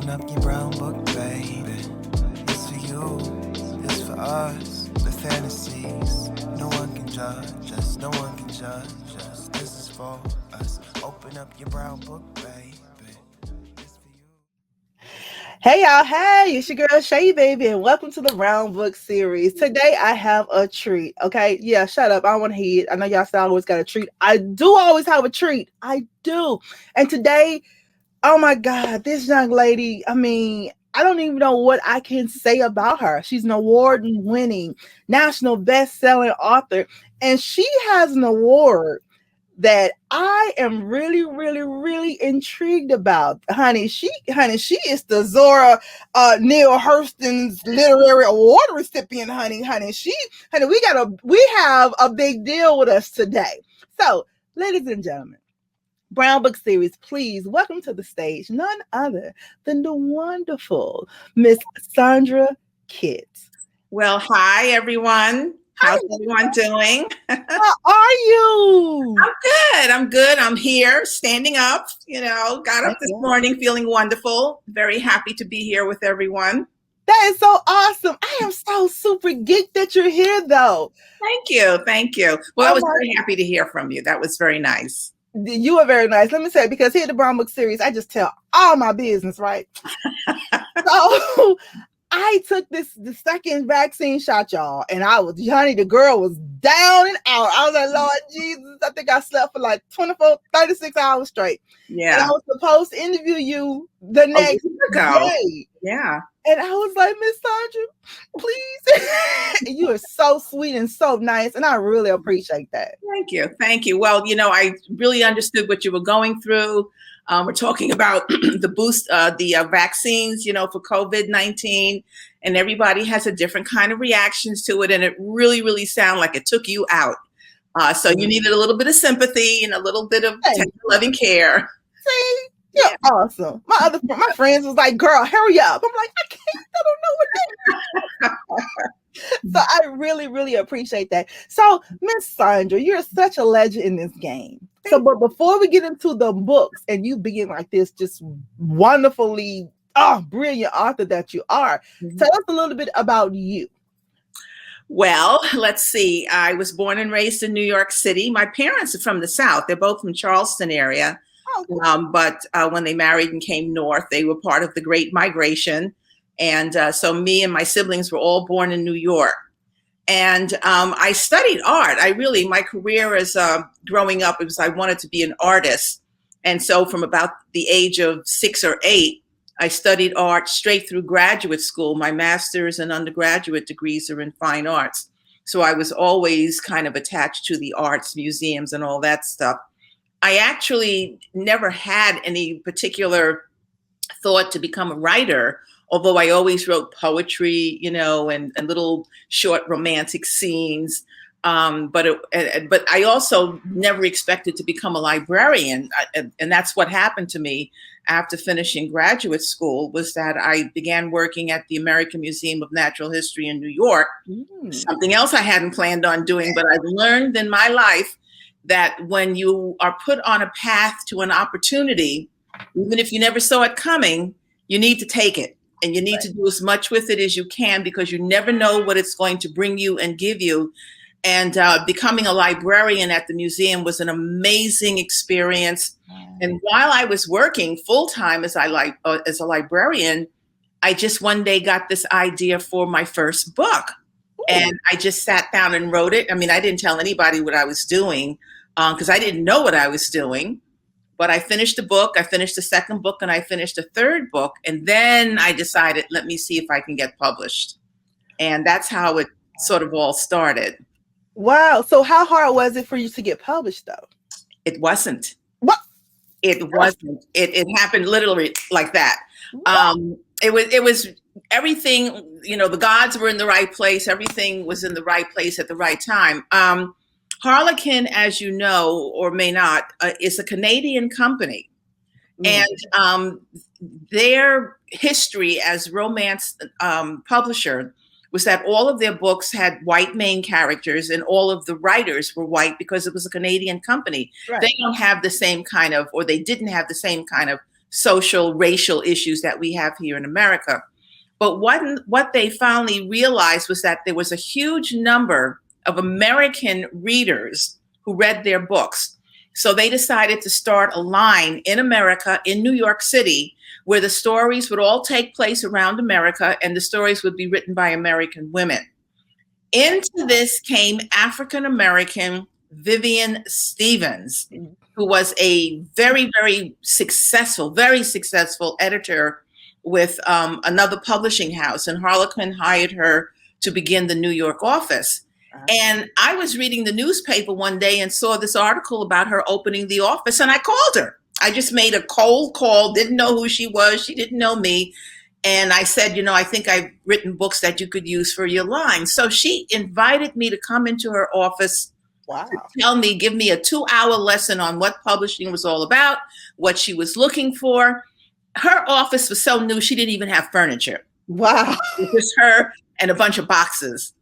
Open up your brown book, baby. It's for you, it's for us. The fantasies, no one can judge us, no one can judge us. This is for us. Open up your brown book, baby. It's for you. Hey y'all, hey, it's your girl Shay Baby, and welcome to the Round Book series. Today I have a treat. Okay, yeah, shut up. I don't want to hear it. I know y'all say I always got a treat. I do always have a treat. I do. And today, oh my God, this young lady, I don't even know what I can say about her. She's an award-winning, national best-selling author, and she has an award that I am really, really, really intrigued about. Honey, she is the Zora Neale Hurston's literary award recipient, honey. We have a big deal with us today. So, ladies and gentlemen, Brown Book Series, please welcome to the stage none other than the wonderful Miss Sandra Kitt. Well, hi everyone. How's everyone doing? How are you? I'm good. I'm here, standing up. Got up this morning feeling wonderful. Very happy to be here with everyone. That is so awesome. I am so super geeked that you're here, though. Thank you. Well, I was very happy to hear from you. That was very nice. You are very nice. Let me say, because here at the Brown Book Series, I just tell all my business, right? So I took the second vaccine shot, y'all, and the girl was down and out. I was like, Lord Jesus, I think I slept for like 36 hours straight. Yeah. And I was supposed to interview you the next day. Yeah. And I was like, Miss Sandra, please. You are so sweet and so nice, and I really appreciate that. Thank you. Well, I really understood what you were going through. We're talking about the vaccines, for COVID-19, and everybody has a different kind of reactions to it. And it really, really sounded like it took you out. So you needed a little bit of sympathy and a little bit of tender, loving care. See, you're awesome. My friends was like, girl, hurry up. I'm like, I can't, I don't know what that is. So I really, really appreciate that. So, Miss Sandra, you're such a legend in this game. So, but before we get into the books and you being like this just wonderfully brilliant author that you are, tell us a little bit about you. Well, let's see. I was born and raised in New York City. My parents are from the South. They're both from Charleston area. But when they married and came north, they were part of the Great Migration. And so me and my siblings were all born in New York. And I studied art. My career as growing up, I wanted to be an artist. And so from about the age of 6 or 8, I studied art straight through graduate school. My master's and undergraduate degrees are in fine arts. So I was always kind of attached to the arts, museums, and all that stuff. I actually never had any particular thought to become a writer, although I always wrote poetry, and little short romantic scenes. But I also never expected to become a librarian. And that's what happened to me after finishing graduate school, was that I began working at the American Museum of Natural History in New York. Something else I hadn't planned on doing, but I've learned in my life that when you are put on a path to an opportunity, even if you never saw it coming, you need to take it. And you need to do as much with it as you can, because you never know what it's going to bring you and give you. And becoming a librarian at the museum was an amazing experience. And while I was working full-time as a librarian, I just one day got this idea for my first book. And I just sat down and wrote it. I didn't tell anybody what I was doing because I didn't know what I was doing. But I finished the book, I finished the second book, and I finished the third book. And then I decided, let me see if I can get published. And that's how it sort of all started. Wow. So how hard was it for you to get published, though? It wasn't. What? It wasn't. It happened literally like that. It was everything, the gods were in the right place. Everything was in the right place at the right time. Harlequin, as you know, or may not, is a Canadian company. And their history as romance publisher was that all of their books had white main characters and all of the writers were white because it was a Canadian company. Right. They don't have the same kind of, or they didn't have the same kind of social, racial issues that we have here in America. But what they finally realized was that there was a huge number of American readers who read their books. So they decided to start a line in America, in New York City, where the stories would all take place around America and the stories would be written by American women. Into this came African-American Vivian Stevens, who was a very, very successful editor with another publishing house, and Harlequin hired her to begin the New York office. And I was reading the newspaper one day and saw this article about her opening the office, and I called her. I just made a cold call, didn't know who she was, she didn't know me. And I said, I think I've written books that you could use for your line. So she invited me to come into her office to give me a 2-hour lesson on what publishing was all about, what she was looking for. Her office was so new, she didn't even have furniture. Wow. It was her and a bunch of boxes.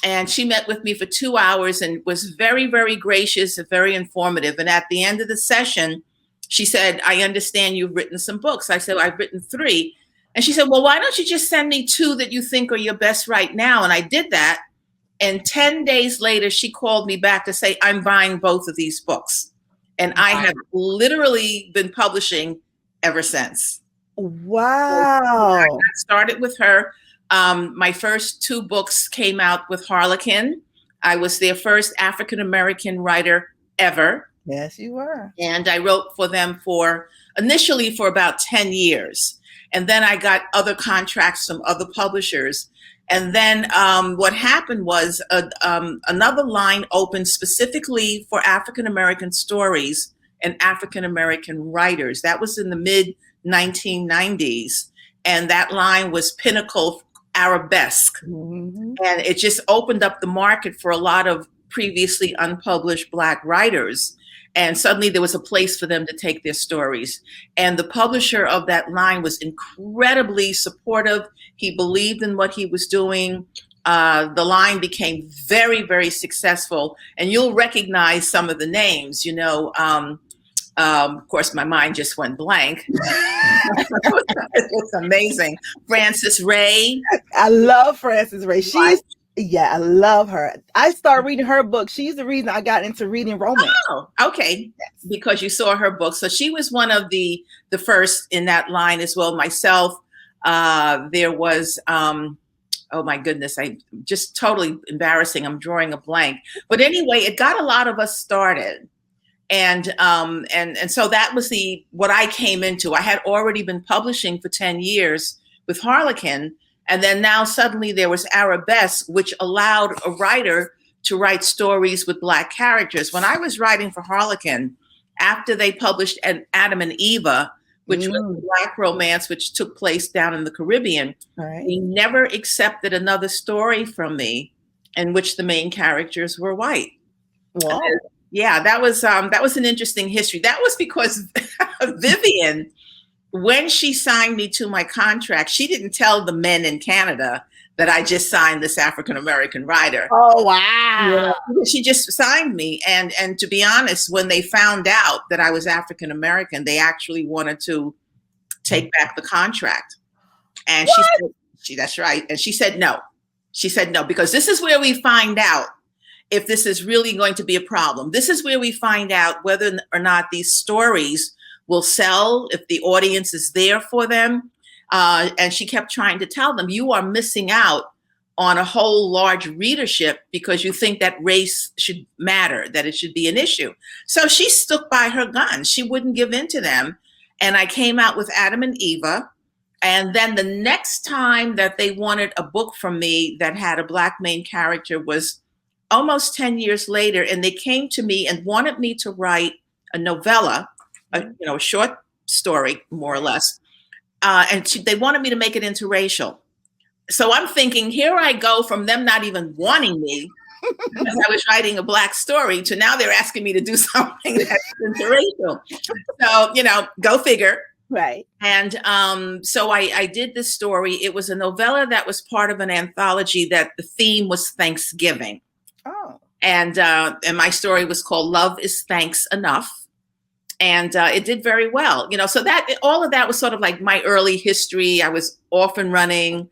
And she met with me for 2 hours and was very, very gracious and very informative. And at the end of the session, she said, I understand you've written some books. I said, I've written 3. And she said, well, why don't you just send me 2 that you think are your best right now? And I did that. And 10 days later, she called me back to say, I'm buying both of these books. And I have literally been publishing ever since. Wow. So I started with her. My first 2 books came out with Harlequin. I was their first African-American writer ever. Yes, you were. And I wrote for them initially for about 10 years. And then I got other contracts from other publishers. And then what happened was another line opened specifically for African-American stories and African-American writers. That was in the mid-1990s. And that line was Pinnacle Arabesque. Mm-hmm. And it just opened up the market for a lot of previously unpublished Black writers. And suddenly there was a place for them to take their stories. And the publisher of that line was incredibly supportive. He believed in what he was doing. The line became very, very successful. And you'll recognize some of the names, of course, my mind just went blank. It's amazing. Frances Ray. I love Frances Ray. I love her. I started reading her book. She's the reason I got into reading romance. Oh, okay. Yes. Because you saw her book. So she was one of the first in that line as well. Myself, there was, oh my goodness, I just totally embarrassing. I'm drawing a blank. But anyway, it got a lot of us started. And so that was what I came into. I had already been publishing for 10 years with Harlequin. And then now suddenly there was Arabesque, which allowed a writer to write stories with Black characters. When I was writing for Harlequin, after they published Adam and Eva, which was a Black romance, which took place down in the Caribbean, they never accepted another story from me in which the main characters were white. Wow. Yeah, that was an interesting history. That was because Vivian, when she signed me to my contract, she didn't tell the men in Canada that I just signed this African-American writer. Oh, wow. Yeah. She just signed me. And to be honest, when they found out that I was African-American, they actually wanted to take back the contract. And she said, that's right. And she said no. She said no, because this is where we find out if this is really going to be a problem. This is where we find out whether or not these stories will sell, if the audience is there for them. And she kept trying to tell them, you are missing out on a whole large readership because you think that race should matter, that it should be an issue. So she stuck by her guns. She wouldn't give in to them. And I came out with Adam and Eva. And then the next time that they wanted a book from me that had a Black main character was almost 10 years later. And they came to me and wanted me to write a novella, a short story, more or less. And they wanted me to make it interracial. So I'm thinking, here I go from them not even wanting me because I was writing a Black story to now they're asking me to do something that's interracial. So, go figure. Right. And so I did this story. It was a novella that was part of an anthology that the theme was Thanksgiving. Oh. And my story was called Love is Thanks Enough. And it did very well, so that all of that was sort of like my early history. I was off and running.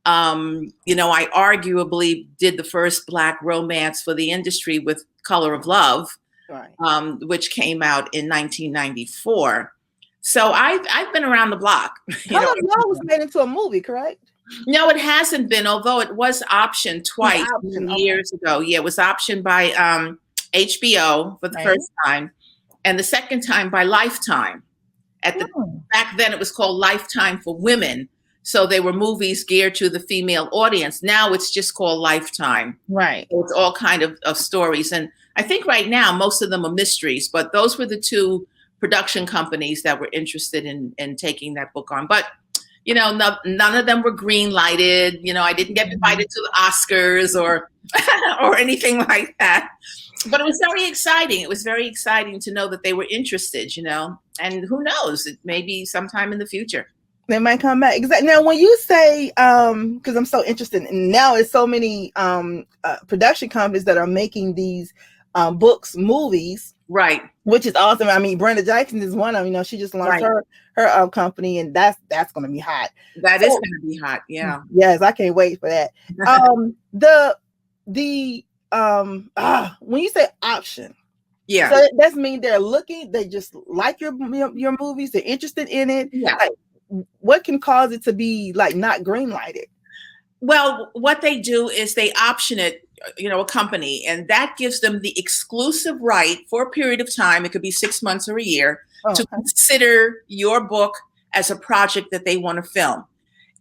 I arguably did the first Black romance for the industry with Color of Love, Right. Which came out in 1994. So I've been around the block. Color of Love was made into a movie, correct? No, it hasn't been, although it was optioned twice years ago. Yeah, it was optioned by HBO for the first time, and the second time by Lifetime. Back then, it was called Lifetime for Women. So they were movies geared to the female audience. Now it's just called Lifetime. Right. So it's all kind of stories. And I think right now, most of them are mysteries, but those were the two production companies that were interested in taking that book on. But, none of them were green lighted. I didn't get invited to the Oscars or anything like that. But it was very exciting. It was very exciting to know that they were interested, and who knows, it may be sometime in the future. They might come back. Exactly. Now, when you say, because I'm so interested, and now it's so many production companies that are making these books, movies, right? Which is awesome. I mean, Brenda Jackson is one of them. She just launched her company, and that's going to be hot. That is going to be hot. Yeah. Yes, I can't wait for that. When you say option. Yeah. So that means they just like your movies, they're interested in it. Yeah. Like, what can cause it to be like not green lighted? Well, what they do is they option it, a company, and that gives them the exclusive right for a period of time. It could be 6 months or a year to consider your book as a project that they want to film.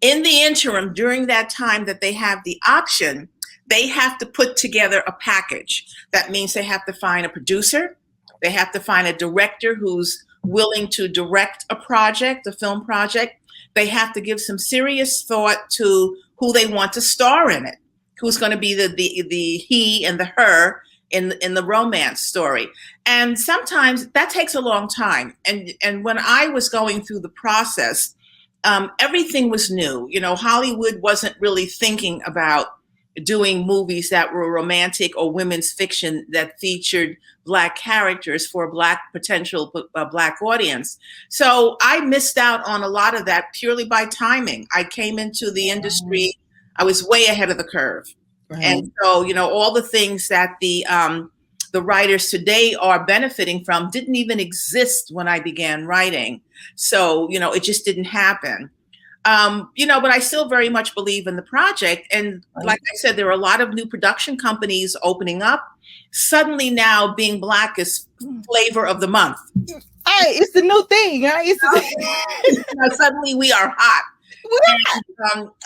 In the interim, during that time that they have the option, they have to put together a package. That means they have to find a producer. They have to find a director who's willing to direct a film project. They have to give some serious thought to who they want to star in it, who's going to be the he and the her in the romance story. And sometimes that takes a long time. And when I was going through the process, everything was new. Hollywood wasn't really thinking about doing movies that were romantic or women's fiction that featured Black characters for a potential Black audience. So I missed out on a lot of that purely by timing. I came into the industry, I was way ahead of the curve. Right. And so, all the things that the writers today are benefiting from didn't even exist when I began writing. So, it just didn't happen. But I still very much believe in the project. And like I said, there are a lot of new production companies opening up. Suddenly now being Black is flavor of the month. Hey, it's the new thing. Right? Suddenly we are hot.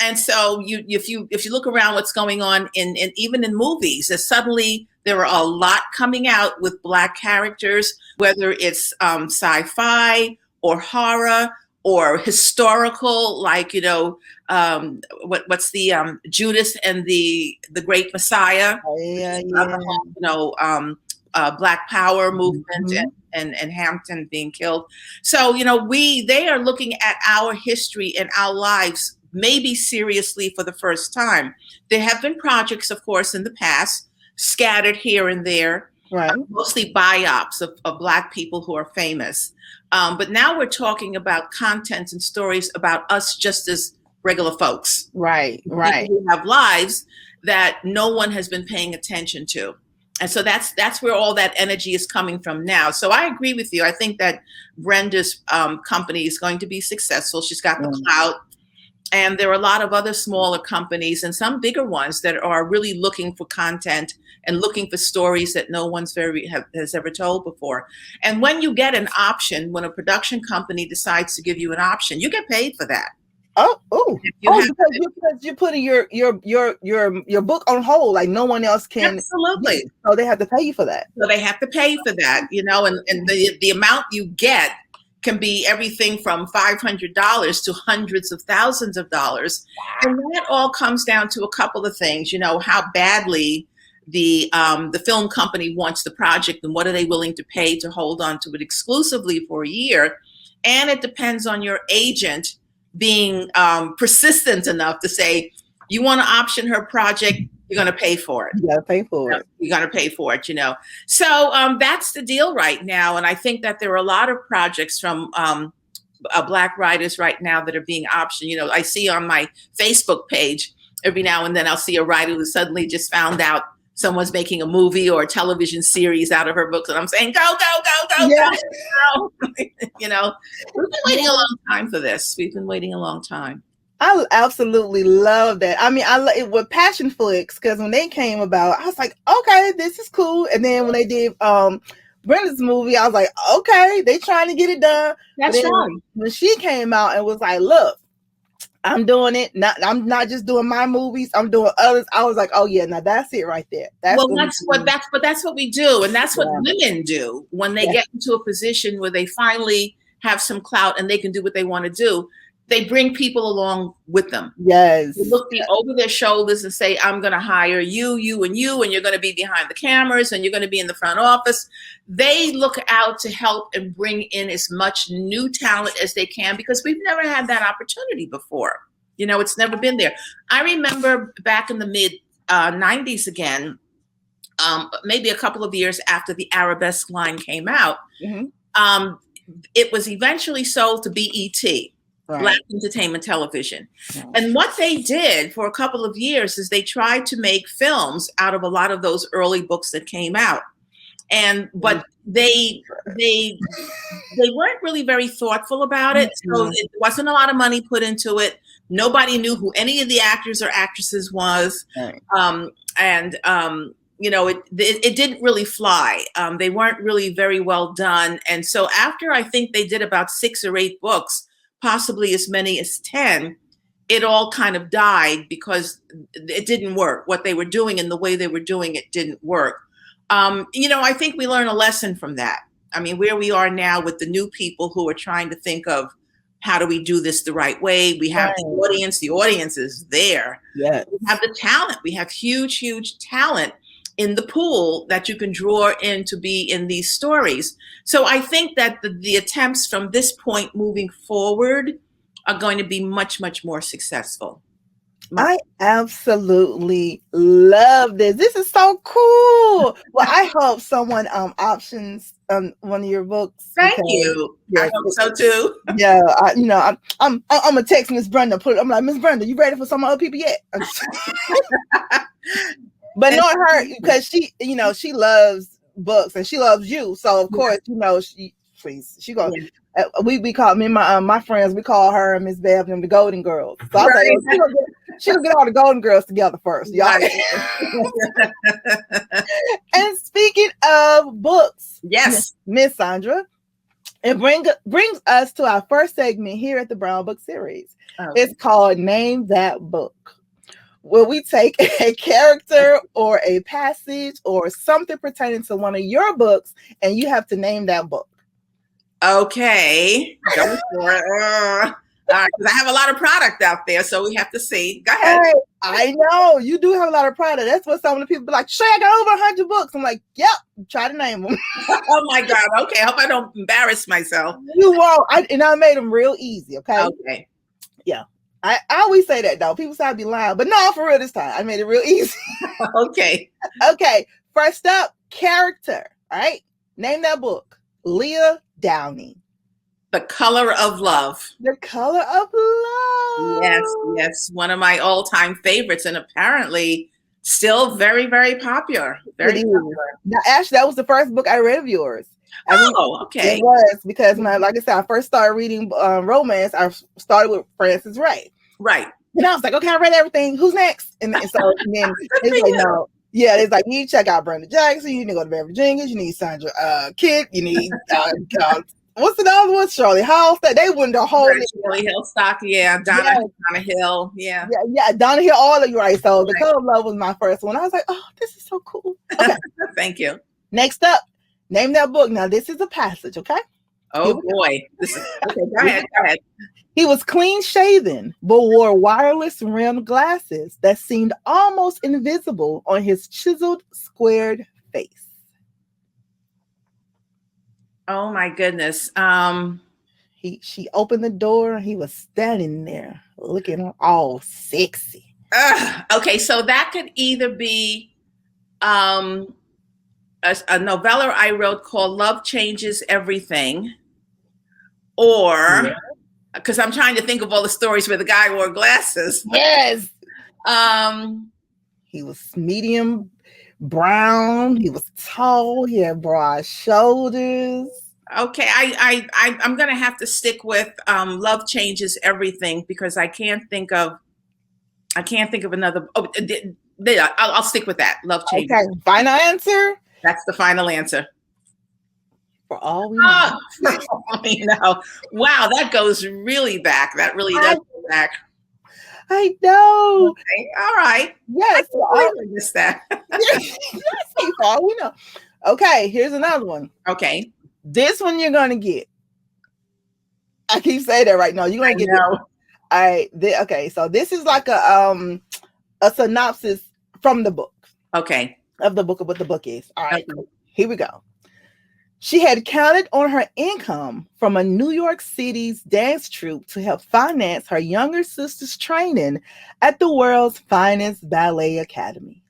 And so if you look around what's going on in even in movies, suddenly there are a lot coming out with Black characters, whether it's sci-fi or horror or historical, like, what's the Judas and the Great Messiah, Black Power movement, and Hampton being killed. So, they are looking at our history and our lives maybe seriously for the first time. There have been projects, of course, in the past, scattered here and there, mostly biops of Black people who are famous. But now we're talking about content and stories about us just as regular folks. Right. People who have lives that no one has been paying attention to. And so that's where all that energy is coming from now. So I agree with you. I think that Brenda's company is going to be successful. She's got the clout. And there are a lot of other smaller companies and some bigger ones that are really looking for content and looking for stories that no one's has ever told before. And when you get an option, when a production company decides to give you an option, you get paid for that. Because you're putting your book on hold, like no one else can. Absolutely. So they have to pay you for that. So they have to pay for that, and the amount you get can be everything from $500 to hundreds of thousands of dollars. Wow. And that all comes down to a couple of things, how badly the film company wants the project and what are they willing to pay to hold on to it exclusively for a year. And it depends on your agent being persistent enough to say, you want to option her project, you're going to pay for it. You gotta pay for it. You're going to pay for it, So that's the deal right now. And I think that there are a lot of projects from Black writers right now that are being optioned. I see on my Facebook page every now and then I'll see a writer who suddenly just found out someone's making a movie or a television series out of her books. And I'm saying, go, Yeah. go. We've been waiting a long time for this. We've been waiting a long time. I absolutely love that. I mean, I love it with Passion Flicks, because when they came about, I was like, okay, this is cool. And then when they did Brenda's movie, I was like, okay, they trying to get it done. That's right. When she came out and was like, look, I'm doing it. I'm not just doing my movies. I'm doing others. I was like, oh yeah, now that's it right there. That's what we do, and that's what women do when they get into a position where they finally have some clout and they can do what they want to do. They bring people along with them. Yes. They look over their shoulders and say, I'm going to hire you, and you're going to be behind the cameras and you're going to be in the front office. They look out to help and bring in as much new talent as they can, because we've never had that opportunity before. It's never been there. I remember back in the mid 90s again, maybe a couple of years after the Arabesque line came out, it was eventually sold to BET. Right. Black Entertainment Television. Right. And what they did for a couple of years is they tried to make films out of a lot of those early books that came out. But they weren't really very thoughtful about it. So it wasn't a lot of money put into it. Nobody knew who any of the actors or actresses was. Right. It didn't really fly. They weren't really very well done. And so after I think they did about 6 or 8 books, possibly as many as 10, it all kind of died because it didn't work. What they were doing and the way they were doing it didn't work. I think we learn a lesson from that. I mean, where we are now with the new people who are trying to think of how do we do this the right way? We have the audience. The audience is there. Yes. We have the talent. We have huge, huge talent in the pool that you can draw in to be in these stories. So I think that the attempts from this point moving forward are going to be much, much more successful. I absolutely love this. This is so cool. Well, I hope someone options one of your books. Thank you. I hope so too. Yeah, I'm gonna text Miss Brenda. I'm like, Miss Brenda, you ready for some other people yet? But not her, because she loves books and she loves you. So of course, she goes. We call me and my friends. We call her and Miss Bev and the Golden Girls. So I was like, she'll get all the Golden Girls together first, y'all. Right. And speaking of books, yes, Miss Sandra, it brings us to our first segment here at the Brown Book Series. Okay. It's called Name That Book, where we take a character or a passage or something pertaining to one of your books, and you have to name that book. Okay. Go for it. Because I have a lot of product out there, so we have to see. Go ahead. Hey, I know you do have a lot of product. That's what some of the people be like, Shay, I got over 100 books. I'm like, yep, try to name them. Oh my God. Okay. I hope I don't embarrass myself. You won't. I made them real easy. Okay. Okay. Yeah. I always say that though. People say I'd be lying, but no, for real this time. I made it real easy. Okay. Okay. First up, character. All right. Name that book. Leah Downey. The Color of Love. The Color of Love. Yes. One of my all-time favorites, and apparently still very, very popular. Very popular. Now, actually, that was the first book I read of yours. Okay. It was because like I said, I first started reading romance. I started with Frances Ray. Right. And I was like, okay, I read everything. Who's next? And then it's like, no. Yeah, it's like, you need to check out Brenda Jackson. You need to go to Beverly Jenkins. You need Sandra Kitt. You need what's the other one? Shirley Halstead. They wouldn't the whole Shirley Hillstock. Yeah, Donna Hill. Yeah, Donna Hill. All of you, right? So The Color of Love was my first one. I was like, oh, this is so cool. Okay. Thank you. Next up, name that book. Now, this is a passage, okay? Oh boy, okay. Go ahead. He was clean shaven, but wore wireless rimmed glasses that seemed almost invisible on his chiseled, squared face. Oh my goodness. She opened the door and he was standing there looking all sexy. Okay, so that could either be a novella I wrote called Love Changes Everything, or because I'm trying to think of all the stories where the guy wore glasses. Yes. Um, He was medium brown. He was tall. He had broad shoulders. okay, I'm gonna have to stick with Love Changes Everything because I can't think of another. Oh, I'll stick with that. Love Changes. Okay, final answer. That's the final answer. For all we know. Oh, wow, that goes really back. That really does go back. I know. Okay, all right. Yes. I missed that. Yes, for all we know. Okay, here's another one. Okay. This one you're gonna get. I keep saying that right now. You're gonna get it. All right. Okay, so this is like a synopsis from the book. Okay. Of the book of what the book is. All right. Okay. Here we go. She had counted on her income from a New York City's dance troupe to help finance her younger sister's training at the world's finest ballet academy.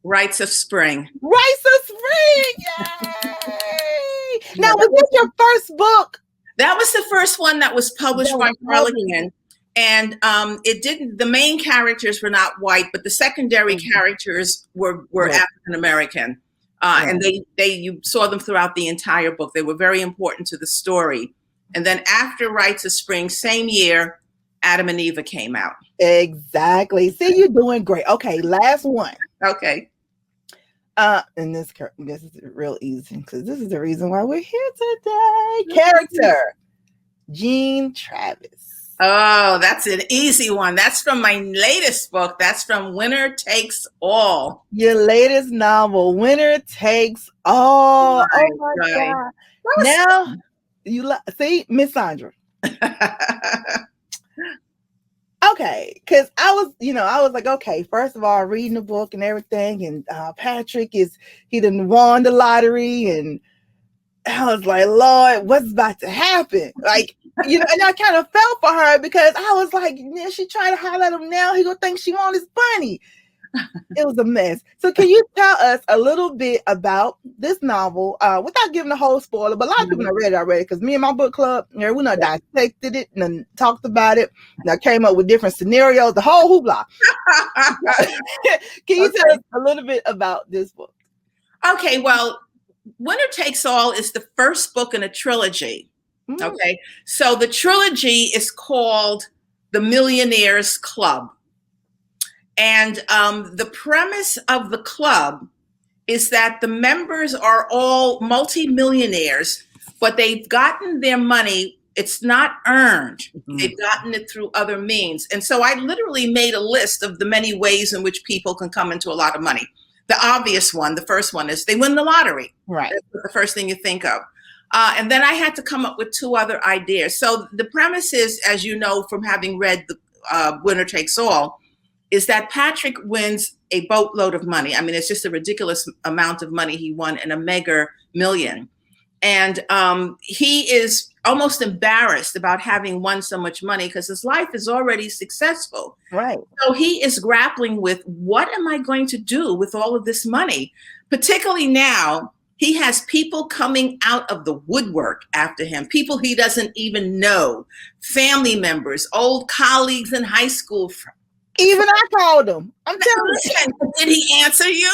Rites of Spring. Rites of Spring! Yay! Now, was this your first book? That was the first one that was published by Harlequin. And it didn't, the main characters were not white, but the secondary characters were African American. And you saw them throughout the entire book. They were very important to the story. And then after Rites of Spring, same year, Adam and Eva came out. Exactly. See, you're doing great. Okay, last one. Okay. And this is real easy because this is the reason why we're here today. Character, Jean Travis. Oh, that's an easy one. That's from my latest book. That's from Winner Takes All. Your latest novel, Winner Takes All. Oh my God. Now, you see, Miss Sandra. Okay, because I was like, okay, first of all, reading the book and everything, and Patrick he done won the lottery, and I was like, Lord, what's about to happen? Like, and I kind of felt for her because I was like, she trying to holler at him now. He gonna think she want his bunny. It was a mess. So can you tell us a little bit about this novel without giving the whole spoiler? But a lot of people have read it already because me and my book club, we dissected it and talked about it. And I came up with different scenarios, the whole hoopla. Can you tell us a little bit about this book? Okay, well, Winner Takes All is the first book in a trilogy. Okay, so the trilogy is called The Millionaires Club. And the premise of the club is that the members are all multimillionaires, but they've gotten their money. It's not earned. They've gotten it through other means. And so I literally made a list of the many ways in which people can come into a lot of money. The obvious one, the first one, is they win the lottery. Right. That's the first thing you think of. And then I had to come up with two other ideas. So the premise is, as you know from having read the Winner Takes All, is that Patrick wins a boatload of money. I mean, it's just a ridiculous amount of money he won in a mega million. And he is almost embarrassed about having won so much money because his life is already successful. Right. So he is grappling with, what am I going to do with all of this money? Particularly now, he has people coming out of the woodwork after him, people he doesn't even know, family members, old colleagues in high school. Even I called him. I'm telling you. Did he answer you?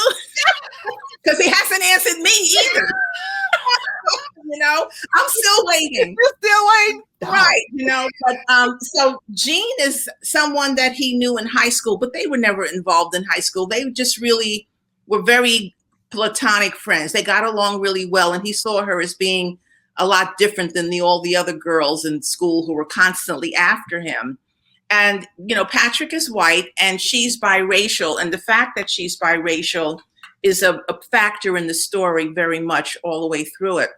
Because he hasn't answered me either. I'm still waiting. You're still waiting? Right. But so Jean is someone that he knew in high school, but they were never involved in high school. They just really were very platonic friends. They got along really well, and he saw her as being a lot different than all the other girls in school who were constantly after him. And, Patrick is white and she's biracial. And the fact that she's biracial is a factor in the story very much all the way through it.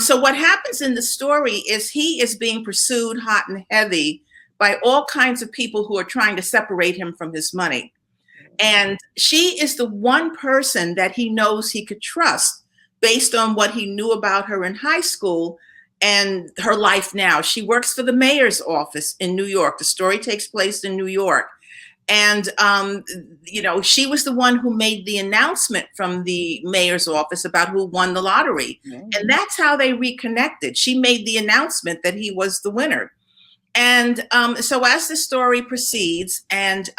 So what happens in the story is he is being pursued hot and heavy by all kinds of people who are trying to separate him from his money. And she is the one person that he knows he could trust based on what he knew about her in high school and her life now. She works for the mayor's office in New York. The story takes place in New York. And, she was the one who made the announcement from the mayor's office about who won the lottery. And that's how they reconnected. She made the announcement that he was the winner. And so as the story proceeds, and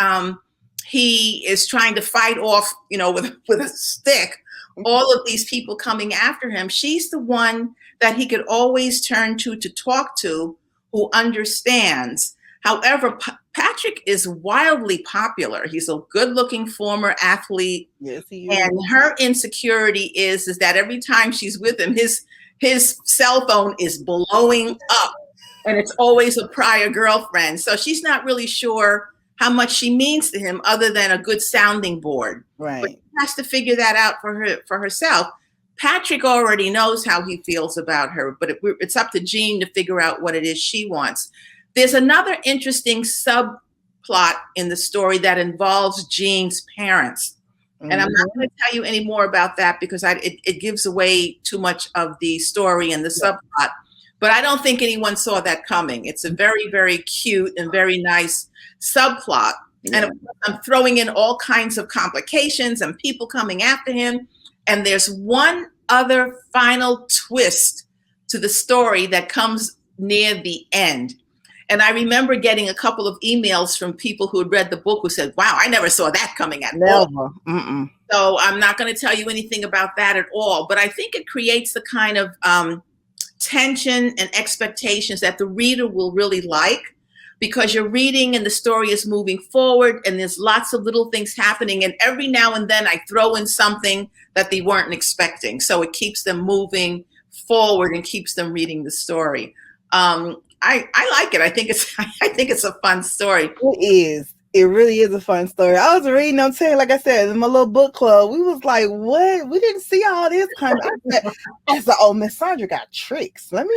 he is trying to fight off, with a stick, all of these people coming after him, she's the one that he could always turn to talk to, who understands. However, Patrick is wildly popular. He's a good-looking former athlete. Yes, he is. And her insecurity is that every time she's with him, his cell phone is blowing up, and it's always a prior girlfriend. So she's not really sure how much she means to him, other than a good sounding board. Right. But she has to figure that out for herself. Patrick already knows how he feels about her, but it's up to Jean to figure out what it is she wants. There's another interesting subplot in the story that involves Jean's parents. And I'm not going to tell you any more about that, because it gives away too much of the story and the subplot. But I don't think anyone saw that coming. It's a very, very cute and very nice subplot. And I'm throwing in all kinds of complications and people coming after him. And there's one other final twist to the story that comes near the end. And I remember getting a couple of emails from people who had read the book who said, wow, I never saw that coming at all. So I'm not going to tell you anything about that at all. But I think it creates the kind of tension and expectations that the reader will really like, because you're reading and the story is moving forward and there's lots of little things happening. And every now and then I throw in something that they weren't expecting. So it keeps them moving forward and keeps them reading the story. I like it. I think it's a fun story. It is. It really is a fun story. I was reading them too, like I said, in my little book club. We was like, what? We didn't see all this kind of. I said, oh, Miss Sandra got tricks. Okay.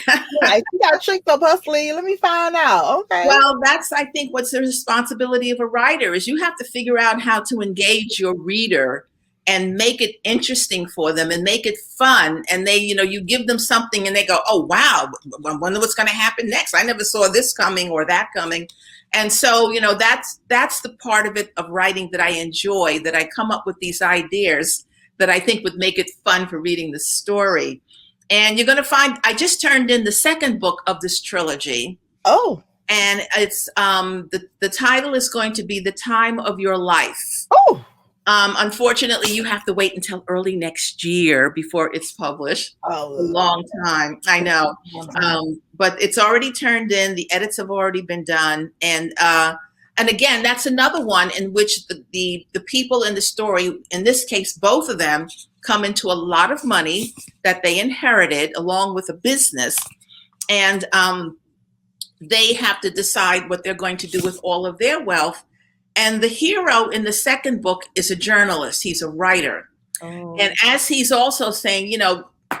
She got tricks up her sleeve. Let me find out. Okay. Well, that's, I think, what's the responsibility of a writer is you have to figure out how to engage your reader and make it interesting for them and make it fun. And they, you give them something and they go, oh, wow, I wonder what's going to happen next. I never saw this coming or that coming. And so, that's the part of it, of writing, that I enjoy, that I come up with these ideas that I think would make it fun for reading the story. And you're going to find, I just turned in the second book of this trilogy. Oh. And it's, the title is going to be The Time of Your Life. Oh. Unfortunately, you have to wait until early next year before it's published. Oh, a long time. I know. But it's already turned in. The edits have already been done. And again, that's another one in which the people in the story, in this case, both of them, come into a lot of money that they inherited along with a business. And they have to decide what they're going to do with all of their wealth. And the hero in the second book is a journalist. He's a writer. Oh. And as he's also saying,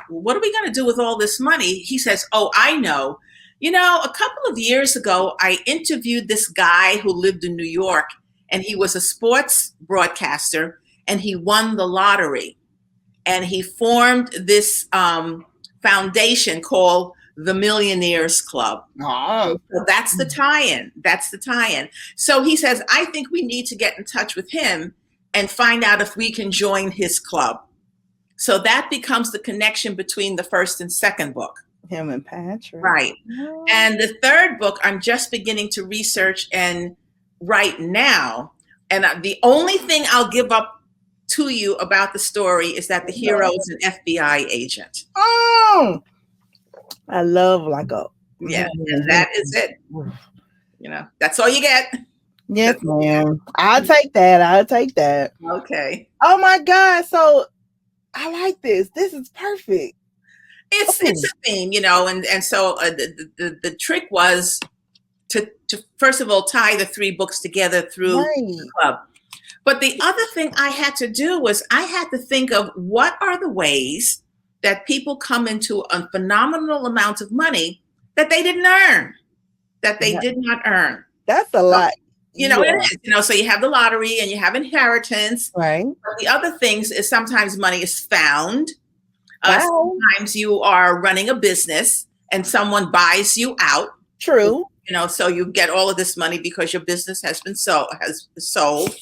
what are we going to do with all this money? He says, oh, I know. A couple of years ago, I interviewed this guy who lived in New York, and he was a sports broadcaster, and he won the lottery. And he formed this foundation called the Millionaires Club. Oh. So that's the tie-in. So he says, I think we need to get in touch with him and find out if we can join his club. So that becomes the connection between the first and second book. Him and Patrick. Right. Oh. And the third book, I'm just beginning to research and write now. And the only thing I'll give up to you about the story is that the hero is an FBI agent. Oh, I love yeah, and that is it. That's all you get. Yes, ma'am. I'll take that. Okay. Oh my God. So I like this. This is perfect. It's a theme, and so the trick was to first of all tie the three books together through the club. But the other thing I had to do was I had to think of what are the ways that people come into a phenomenal amount of money that they didn't earn, that they did not earn. That's a lot. It is, so you have the lottery and you have inheritance. Right. But the other things is sometimes money is found. Wow. Sometimes you are running a business and someone buys you out. True. So you get all of this money because your business has sold.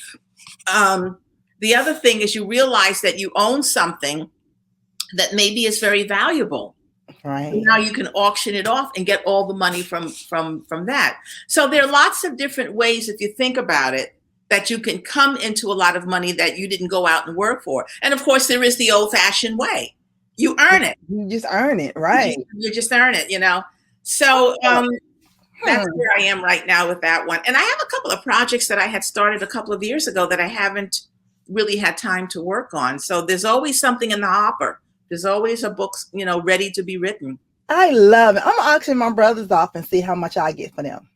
The other thing is you realize that you own something that maybe is very valuable. Right. So now you can auction it off and get all the money from that. So there are lots of different ways, if you think about it, that you can come into a lot of money that you didn't go out and work for. And of course, there is the old-fashioned way. You earn it. You just earn it, right? You just earn it, So that's where I am right now with that one. And I have a couple of projects that I had started a couple of years ago that I haven't really had time to work on. So there's always something in the hopper. There's always a book, ready to be written. I love it. I'm gonna auction my brothers off and see how much I get for them.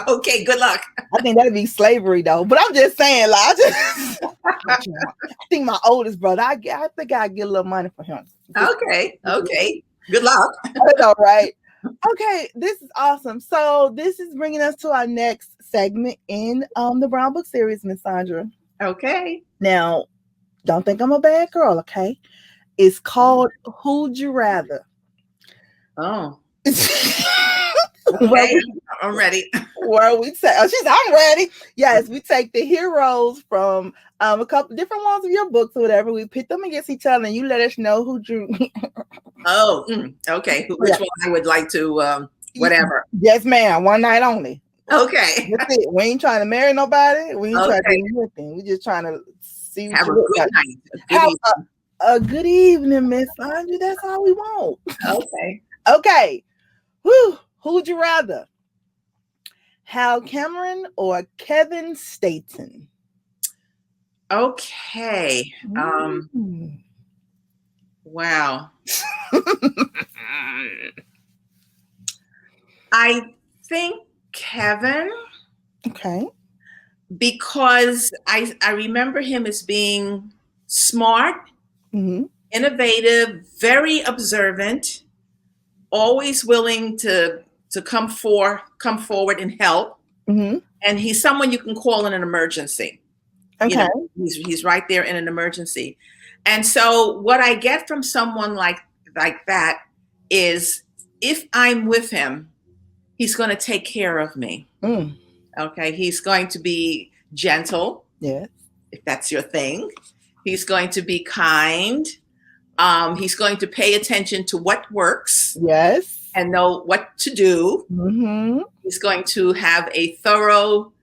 Okay, good luck. I think that'd be slavery though. But I'm just saying, like, I think my oldest brother, I think I get a little money for him. Okay. Good luck. That's all right. Okay, this is awesome. So this is bringing us to our next segment in the Brown Book series, Miss Sandra. Okay. Now, don't think I'm a bad girl, okay? It's called Who'd You Rather? Oh. Okay, I'm ready. Where we take, I'm ready. Yes, we take the heroes from a couple different ones of your books or whatever. We pit them against each other, and you let us know who drew. Okay. Which one I would like to, whatever. Yes, ma'am. One night only. Okay. That's it. We ain't trying to marry nobody. We ain't trying to do anything. We just trying to see. Have a good night. Have a good evening, Miss Sandra. That's all we want. Okay. Okay. Whew. Who'd you rather? Hal Cameron or Kevin Staten? Okay. Wow. I think Kevin. Okay. Because I remember him as being smart, innovative, very observant, always willing to come forward and help. And he's someone you can call in an emergency. Okay. He's right there in an emergency. And so what I get from someone like that is if I'm with him, he's going to take care of me. Okay. He's going to be gentle. Yes. If that's your thing. He's going to be kind. He's going to pay attention to what works. Yes. And know what to do. He's going to have a thorough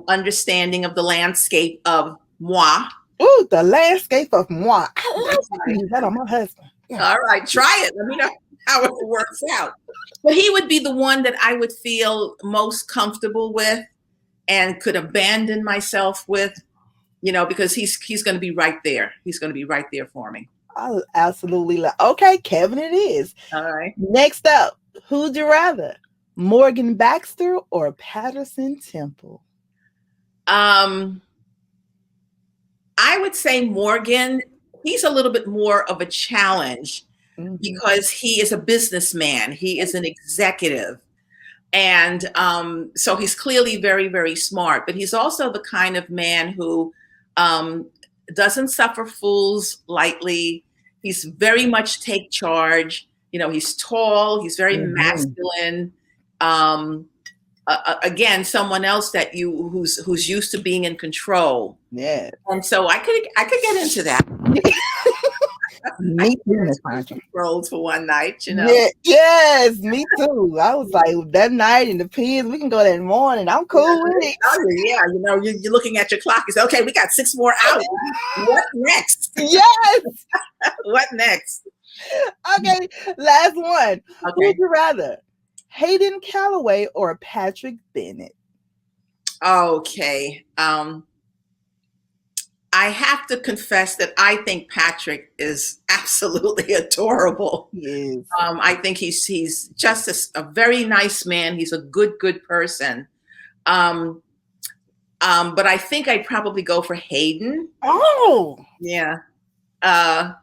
understanding of the landscape of moi. Ooh, the landscape of moi. I love that on my husband. All right, try it. Let me know how it works out. But he would be the one that I would feel most comfortable with and could abandon myself with, because he's going to be right there. He's going to be right there for me. I absolutely love. Okay, Kevin, it is. All right. Next up, who'd you rather? Morgan Baxter or Patterson Temple? I would say Morgan. He's a little bit more of a challenge because he is a businessman. He is an executive. And so he's clearly very, very smart, but he's also the kind of man who doesn't suffer fools lightly. He's very much take charge. He's tall. He's very masculine. Again, someone else that who's used to being in control. Yeah. And so I could get into that. Me too, Miss Sandra. Rolled for one night, Yeah, yes, me too. I was like, that night in the pins, we can go that morning. I'm cool with it. Yeah, you're looking at your clock. You say, okay, we got 6 more hours. What next? Yes. What next? Okay, last one. Okay. Who'd you rather? Hayden Calloway or Patrick Bennett? Okay. I have to confess that I think Patrick is absolutely adorable. Yes. I think he's just a very nice man. He's a good person. But I think I'd probably go for Hayden. Oh. Yeah. I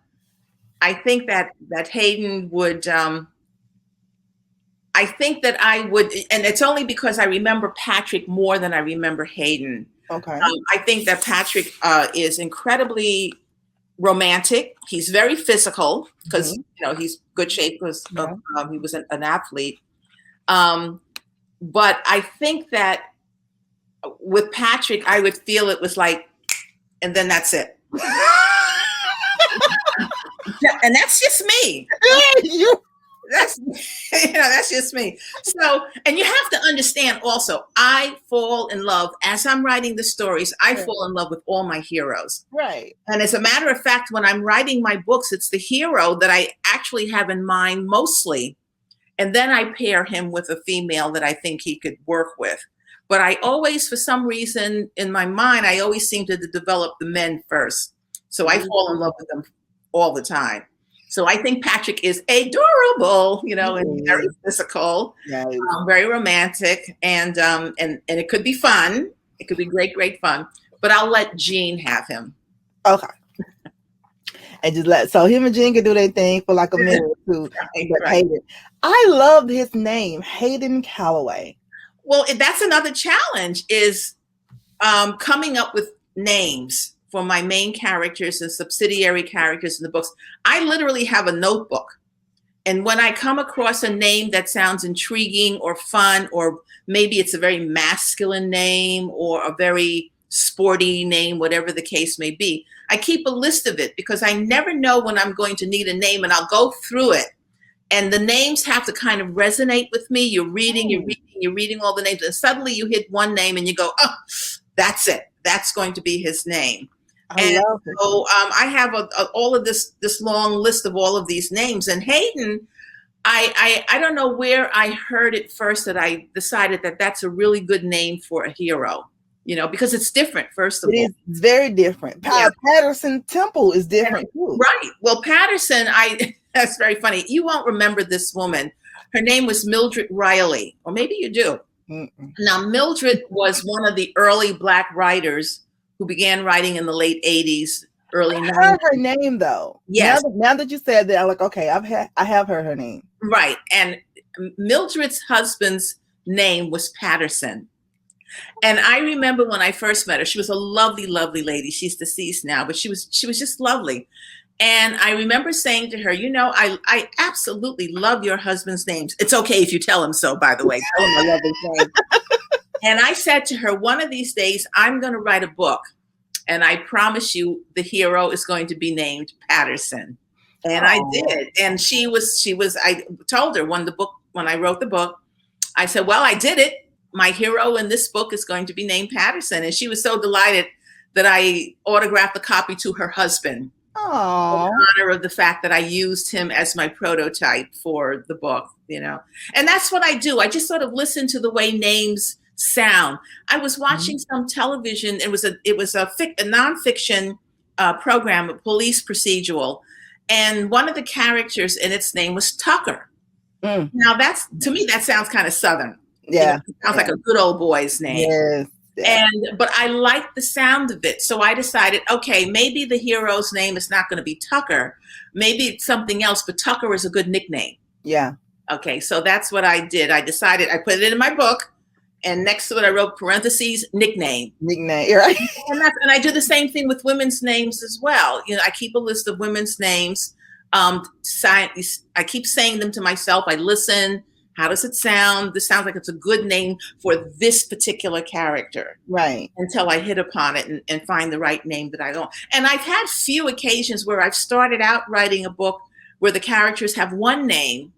think that Hayden would. I think that I would, and it's only because I remember Patrick more than I remember Hayden. Okay. I think that Patrick is incredibly romantic. He's very physical because he's good shape because he was an athlete. But I think that with Patrick, I would feel it was like, and then that's it. And that's just me. That's that's just me. So, and you have to understand also, I fall in love as I'm writing the stories. I fall in love with all my heroes. Right. And as a matter of fact, when I'm writing my books, it's the hero that I actually have in mind mostly. And then I pair him with a female that I think he could work with. But I always, for some reason in my mind, I always seem to develop the men first. So I fall in love with them all the time. So I think Patrick is adorable, and very physical, very romantic, and it could be fun. It could be great, great fun. But I'll let Jean have him. Okay. And just so him and Jean can do their thing for like a minute or two. Right. I love his name, Hayden Calloway. Well, that's another challenge is coming up with names for my main characters and subsidiary characters in the books. I literally have a notebook. And when I come across a name that sounds intriguing or fun, or maybe it's a very masculine name or a very sporty name, whatever the case may be, I keep a list of it because I never know when I'm going to need a name, and I'll go through it. And the names have to kind of resonate with me. You're reading all the names, and suddenly you hit one name and you go, oh, that's it. That's going to be his name. So I have all of this long list of all of these names. And Hayden, I don't know where I heard it first that I decided that that's a really good name for a hero, because it's different, first of all. It is very different. Patterson Temple is different too. Right. Well, Patterson, that's very funny. You won't remember this woman. Her name was Mildred Riley, or maybe you do. Mm-mm. Now, Mildred was one of the early Black writers who began writing in the late 80s, early 90s. I heard her name, though. Yes. Now that you said that, I'm like, okay, I have heard her name. Right. And Mildred's husband's name was Patterson. And I remember when I first met her, she was a lovely, lovely lady. She's deceased now, but she was just lovely. And I remember saying to her, I absolutely love your husband's names. It's okay if you tell him so, by the way. Tell him I love his name. And I said to her, one of these days, I'm going to write a book. And I promise you the hero is going to be named Patterson. And I did. And I told her when I wrote the book, I said, well, I did it. My hero in this book is going to be named Patterson. And she was so delighted that I autographed the copy to her husband. Aww. In honor of the fact that I used him as my prototype for the book, And that's what I do. I just sort of listen to the way names sound. I was watching some television. It was a nonfiction program, a police procedural, and one of the characters in its name was Tucker. Mm. Now to me that sounds kind of Southern. Yeah, it sounds like a good old boy's name. Yes. Yeah. But I liked the sound of it, so I decided, okay, maybe the hero's name is not going to be Tucker. Maybe it's something else, but Tucker is a good nickname. Yeah. Okay, so that's what I did. I decided, I put it in my book. And next to it, I wrote parentheses, nickname. Nickname, right? And I do the same thing with women's names as well. I keep a list of women's names. I keep saying them to myself. I listen. How does it sound? This sounds like it's a good name for this particular character. Right. Until I hit upon it and find the right name that I don't. And I've had few occasions where I've started out writing a book where the characters have one name.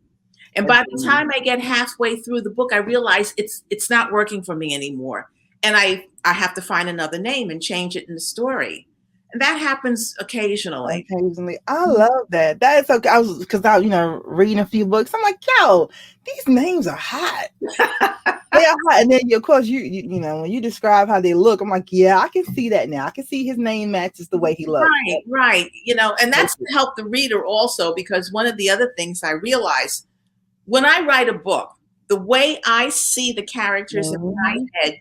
And by the time I get halfway through the book, I realize it's not working for me anymore. And I have to find another name and change it in the story. And that happens occasionally. I love that. That is okay. I was reading a few books. I'm like, yo, these names are hot. They are hot. And then of course you when you describe how they look, I'm like, yeah, I can see that now. I can see his name matches the way he looks. Right. And that's to help the reader also, because one of the other things I realized when I write a book, the way I see the characters in my head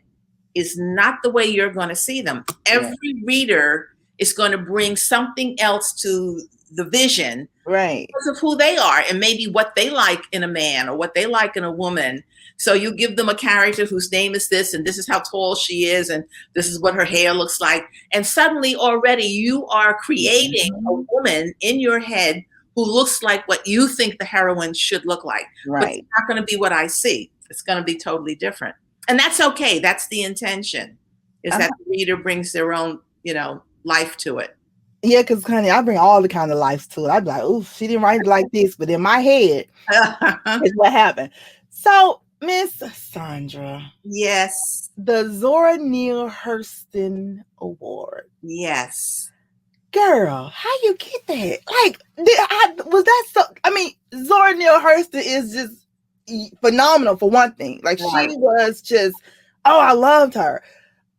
is not the way you're going to see them. Every reader is going to bring something else to the vision, right, because of who they are and maybe what they like in a man or what they like in a woman. So you give them a character whose name is this, and this is how tall she is, and this is what her hair looks like. And suddenly already you are creating a woman in your head who looks like what you think the heroine should look like. Right. But it's not going to be what I see. It's going to be totally different. And that's okay. That's the intention, is that the reader brings their own, life to it. Yeah, because, honey, I bring all the kind of life to it. I'd be like, oof, she didn't write it like this, but in my head, is what happened. So, Miss Sandra. Yes. The Zora Neale Hurston Award. Yes. Girl, how you get that? Like, was that so? I mean, Zora Neale Hurston is just phenomenal for one thing. Like, right. She was just, I loved her.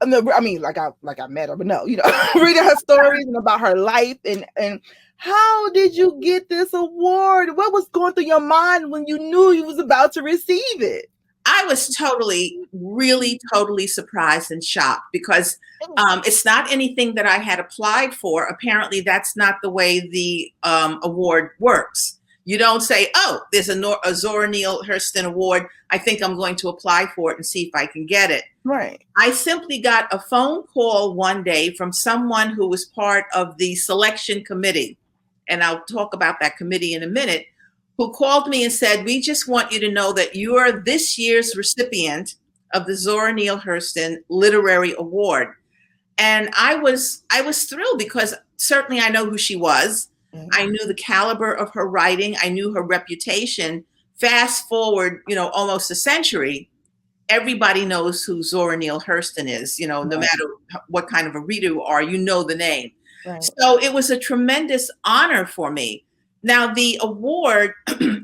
I mean, like I met her, but no, reading her stories and about her life and how did you get this award? What was going through your mind when you knew you was about to receive it? I was really totally surprised and shocked because it's not anything that I had applied for. Apparently, that's not the way the award works. You don't say, oh, there's a Zora Neale Hurston Award. I think I'm going to apply for it and see if I can get it. Right. I simply got a phone call one day from someone who was part of the selection committee. And I'll talk about that committee in a minute, who called me and said, we just want you to know that you are this year's recipient of the Zora Neale Hurston Literary Award. And I was thrilled because certainly I know who she was. Mm-hmm. I knew the caliber of her writing. I knew her reputation. Fast forward, almost a century, everybody knows who Zora Neale Hurston is, no matter what kind of a reader you are, the name. Right. So it was a tremendous honor for me. Now, the award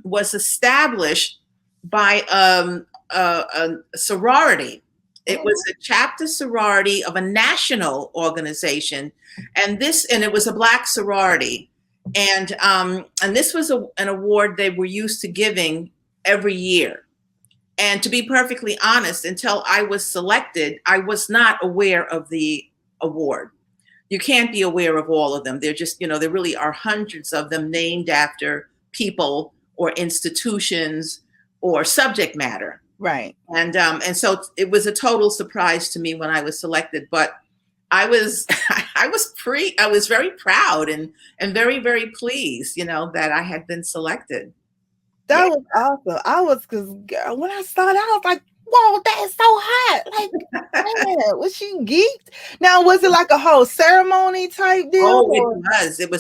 was established by a sorority. It was a chapter sorority of a national organization, and it was a Black sorority. And this was an award they were used to giving every year. And to be perfectly honest, until I was selected, I was not aware of the award. You can't be aware of all of them. They're just, there really are hundreds of them named after people or institutions or subject matter. Right. And so it was a total surprise to me when I was selected, but I was very proud and very, very pleased, that I had been selected. That was awesome. Because when I saw that, I was like, whoa, that is so hot. Like, man, was she geeked? Now, was it like a whole ceremony type deal? Oh, it was. It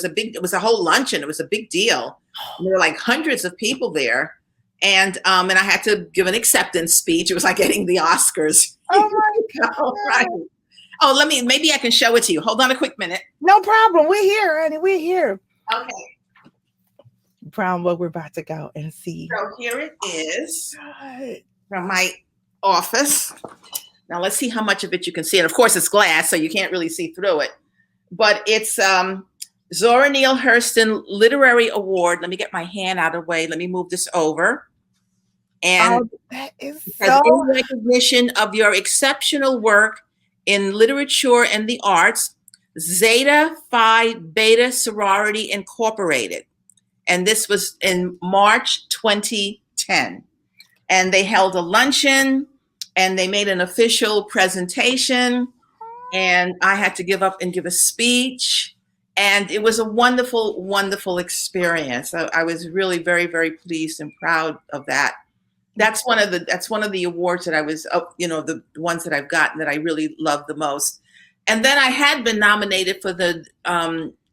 was a whole luncheon. It was a big deal. There were like hundreds of people there. And I had to give an acceptance speech. It was like getting the Oscars. Oh my God. Right. Oh, maybe I can show it to you. Hold on a quick minute. No problem. We're here, honey. We're here. Okay. Brown, what we're about to go and see. So here it is from my office. Now let's see how much of it you can see. And of course it's glass, so you can't really see through it. But it's Zora Neale Hurston Literary Award. Let me get my hand out of the way. Let me move this over. And that is in recognition of your exceptional work in literature and the arts, Zeta Phi Beta Sorority Incorporated. And this was in March 2010. And they held a luncheon and they made an official presentation. And I had to give a speech. And it was a wonderful, wonderful experience. I was really very, very pleased and proud of that. That's one of the awards that I was, the ones that I've gotten that I really love the most. And then I had been nominated for the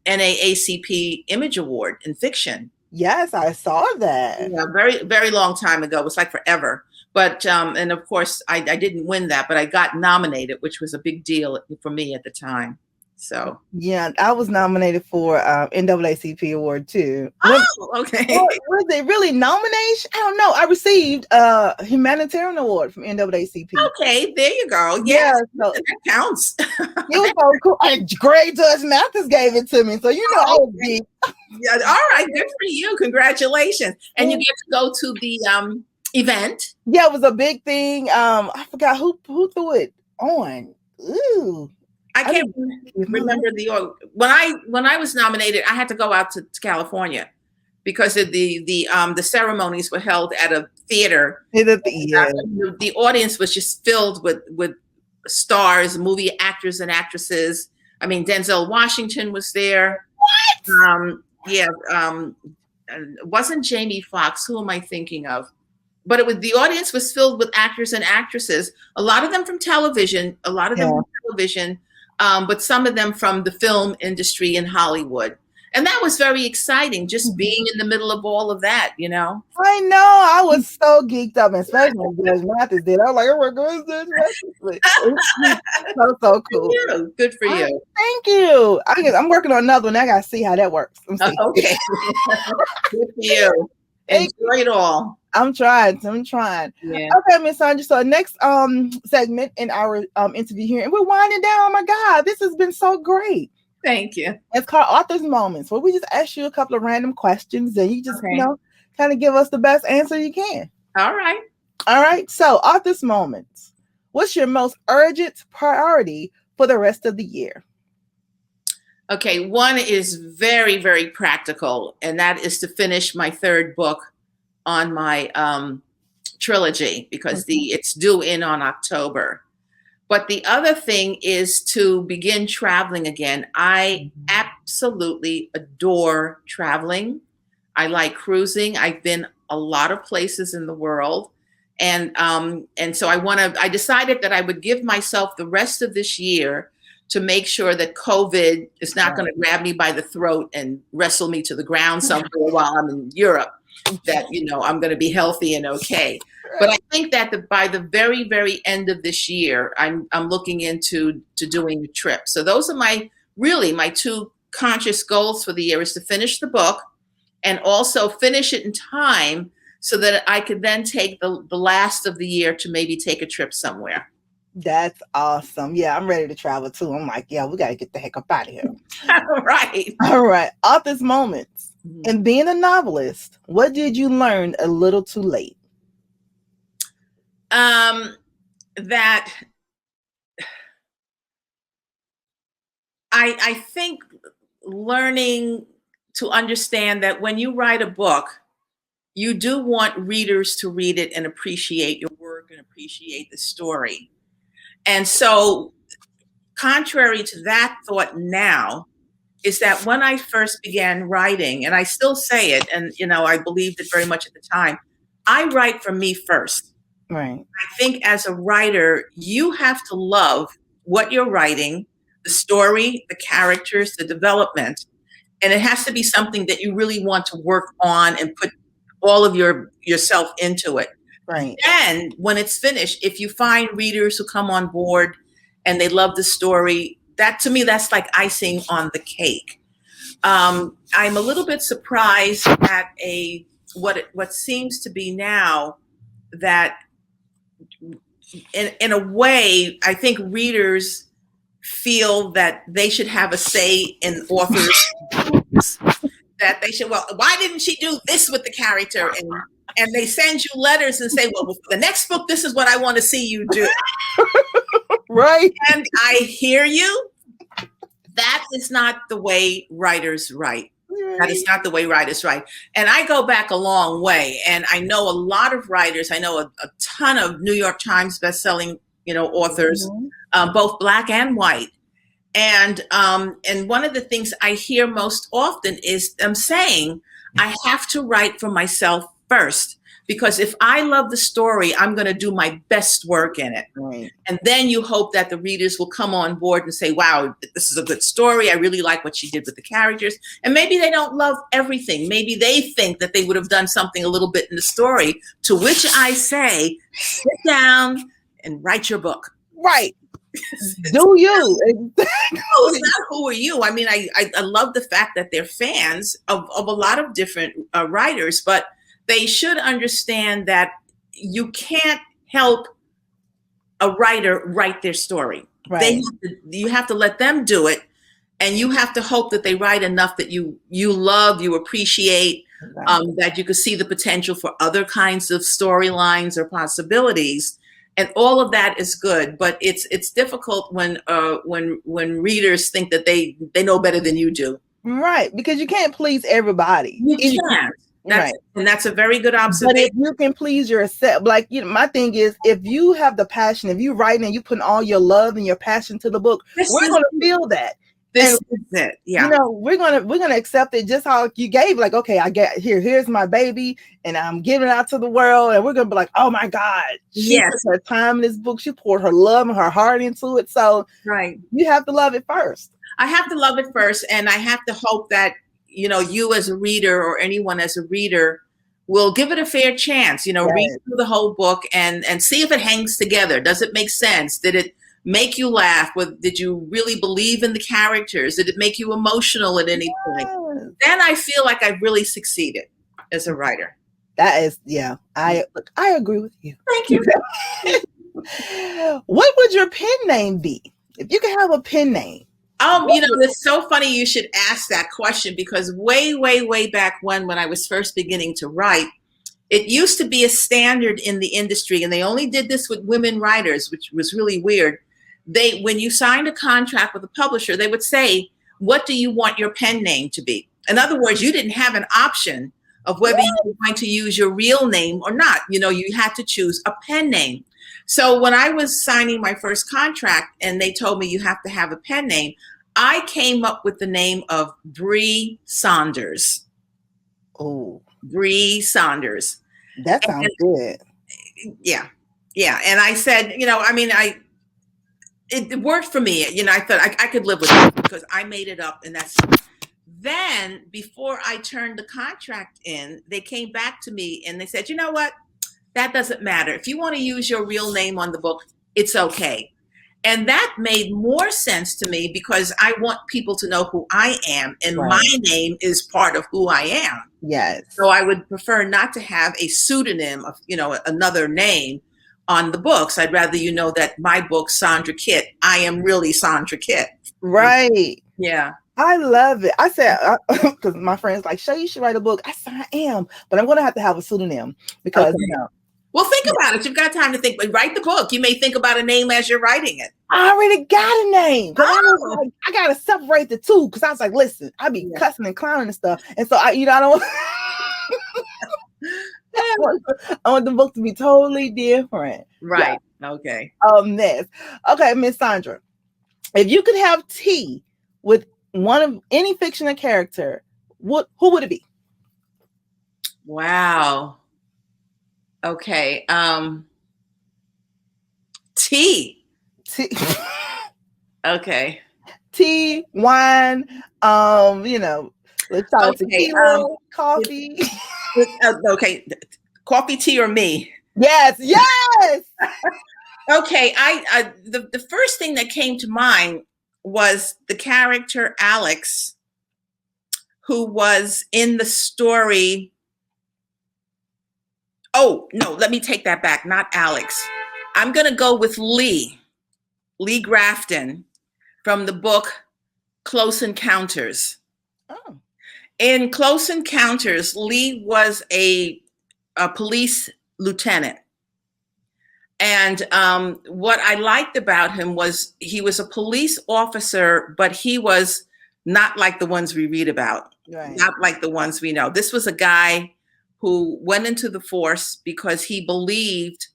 NAACP Image Award in fiction. Yes, I saw that. Yeah, very, very long time ago. It was like forever. But, and of course, I didn't win that, but I got nominated, which was a big deal for me at the time. So yeah, I was nominated for NAACP award too. Okay. Was it really nomination? I don't know. I received a humanitarian award from NAACP. Okay, there you go. Yeah, so that counts. It was so cool. Great Judge Mathis gave it to me, so I was big. Yeah, all right, good for you. Congratulations. And you get to go to the event. Yeah, it was a big thing. I forgot who threw it on. Ooh. I can't remember when I was nominated. I had to go out to California because of the ceremonies were held at a theater. The audience was just filled with stars, movie actors and actresses. I mean, Denzel Washington was there. What? It wasn't Jamie Foxx. Who am I thinking of? but the audience was filled with actors and actresses, a lot of them from television, but some of them from the film industry in Hollywood. And that was very exciting, just being in the middle of all of that, you know? I know. I was so geeked up, especially when Judge Mathis did. I was like, oh my God, Judge Mathis. So cool. Good for you. Thank you. I'm working on another one. I got to see how that works. Okay. Good for you. Enjoy it all. I'm trying. Yeah. Okay, Miss Sandra. So next segment in our interview here, and we're winding down. Oh my God, this has been so great. Thank you. It's called Author's Moments, where we just ask you a couple of random questions, and you just kind of give us the best answer you can. All right. So Author's Moments. What's your most urgent priority for the rest of the year? Okay, one is very, very practical, and that is to finish my third book on my trilogy, because it's due in on October. But the other thing is to begin traveling again. I absolutely adore traveling. I like cruising. I've been a lot of places in the world. And so I decided that I would give myself the rest of this year to make sure that COVID is not going to grab me by the throat and wrestle me to the ground somewhere while I'm in Europe, that, I'm going to be healthy and okay. But I think that by the very, very end of this year, I'm looking into doing a trip. So those are my two conscious goals for the year, is to finish the book and also finish it in time so that I could then take the last of the year to maybe take a trip somewhere. That's awesome. Yeah, I'm ready to travel too. I'm like, yeah, we got to get the heck up out of here. Right. All right. Author's Moments. And being a novelist, what did you learn a little too late? That I think learning to understand that when you write a book, you do want readers to read it and appreciate your work and appreciate the story. And so, contrary to that thought now, is that when I first began writing, and I still say it, and I believed it very much at the time, I write for me first. Right. I think as a writer, you have to love what you're writing, the story, the characters, the development, and it has to be something that you really want to work on and put all of yourself into it. Right. And when it's finished, if you find readers who come on board and they love the story, that to me, that's like icing on the cake. I'm a little bit surprised at what seems to be now that in a way, I think readers feel that they should have a say in authors, that they should, well, why didn't she do this with the character? And they send you letters and say, well, for the next book, this is what I want to see you do. Right. And I hear you. That is not the way writers write. That is not the way writers write. And I go back a long way, and I know a lot of writers. I know a ton of New York Times bestselling, authors, both Black and white. And one of the things I hear most often is them saying, I have to write for myself first, because if I love the story, I'm going to do my best work in it. Right. And then you hope that the readers will come on board and say, wow, this is a good story. I really like what she did with the characters. And maybe they don't love everything. Maybe they think that they would have done something a little bit in the story, to which I say, sit down and write your book. Right. Do you? It's not who are you. I mean, I love the fact that they're fans of a lot of different writers, but they should understand that you can't help a writer write their story. Right. You have to let them do it, and you have to hope that they write enough that you love, you appreciate, that you can see the potential for other kinds of storylines or possibilities. And all of that is good, but it's difficult when readers think that they know better than you do. Right, because you can't please everybody. You can't. And that's a very good observation. But if you can please yourself, like, my thing is, if you have the passion, if you writing and you putting all your love and your passion to the book, we're going to feel that. This is it. Yeah. You know, we're gonna accept it just how you gave. Like, okay, I get here's my baby, and I'm giving it out to the world, and we're gonna be like, oh my God, she took her time in this book. She poured her love and her heart into it. So right, you have to love it first. I have to love it first, and I have to hope that, you know, you as a reader or anyone as a reader will give it a fair chance. You know, read through the whole book and see if it hangs together. Does it make sense? Did it make you laugh? Did you really believe in the characters? Did it make you emotional at any point? Then I feel like I really succeeded as a writer. That is, I agree with you. Thank you. What would your pen name be if you could have a pen name? You know, it's so funny you should ask that question, because way, way, way back when I was first beginning to write, it used to be a standard in the industry, and they only did this with women writers, which was really weird. When you signed a contract with a publisher, they would say, what do you want your pen name to be? In other words, you didn't have an option of whether you were going to use your real name or not. You know, you had to choose a pen name. So when I was signing my first contract and they told me you have to have a pen name, I came up with the name of Bree Saunders. Oh, Bree Saunders. That sounds good. Yeah. Yeah. And I said, you know, I mean, it worked for me. You know, I thought I could live with it because I made it up, and that's. Then before I turned the contract in, they came back to me and they said, you know what? That doesn't matter. If you want to use your real name on the book, it's okay. And that made more sense to me because I want people to know who I am, and my name is part of who I am. Yes. So I would prefer not to have a pseudonym of, you know, another name on the books. I'd rather you know that my book, Sandra Kitt, I am really Sandra Kitt. Right. Yeah. I love it. I said, because my friends like, Shay, you should write a book. I said, I am, but I'm going to have a pseudonym because, you know. Well, think about it. You've got time to think. But write the book. You may think about a name as you're writing it. I already got a name. I got to separate the two because I was like, listen, I be cussing and clowning and stuff. And so, I don't I want the book to be totally different. Right. Yeah. Okay. Mess. Okay, Miss Sandra, if you could have tea with one of any fictional character, who would it be? Wow. Okay. Tea. Okay. Tea, wine, you know, let's talk tequila, coffee. Okay. Coffee, tea, or me? Yes. Okay. The first thing that came to mind was the character Alex, who was in the story. Oh, no, let me take that back. Not Alex. I'm going to go with Lee Grafton from the book Close Encounters. Oh. In Close Encounters, Lee was a police lieutenant. And what I liked about him was he was a police officer, but he was not like the ones we read about, not like the ones we know. This was a guy who went into the force because he believed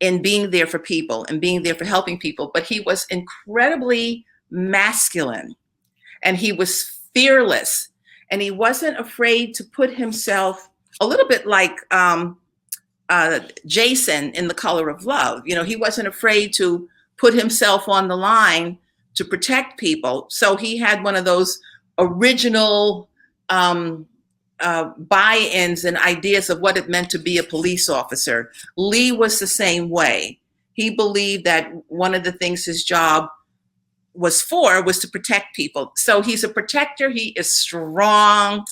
in being there for people and being there for helping people, but he was incredibly masculine and he was fearless and he wasn't afraid to put himself, a little bit like Jason in The Color of Love. You know, he wasn't afraid to put himself on the line to protect people. So he had one of those original buy-ins and ideas of what it meant to be a police officer. Lee was the same way. He believed that one of the things his job was to protect people. So he's a protector. He is strong.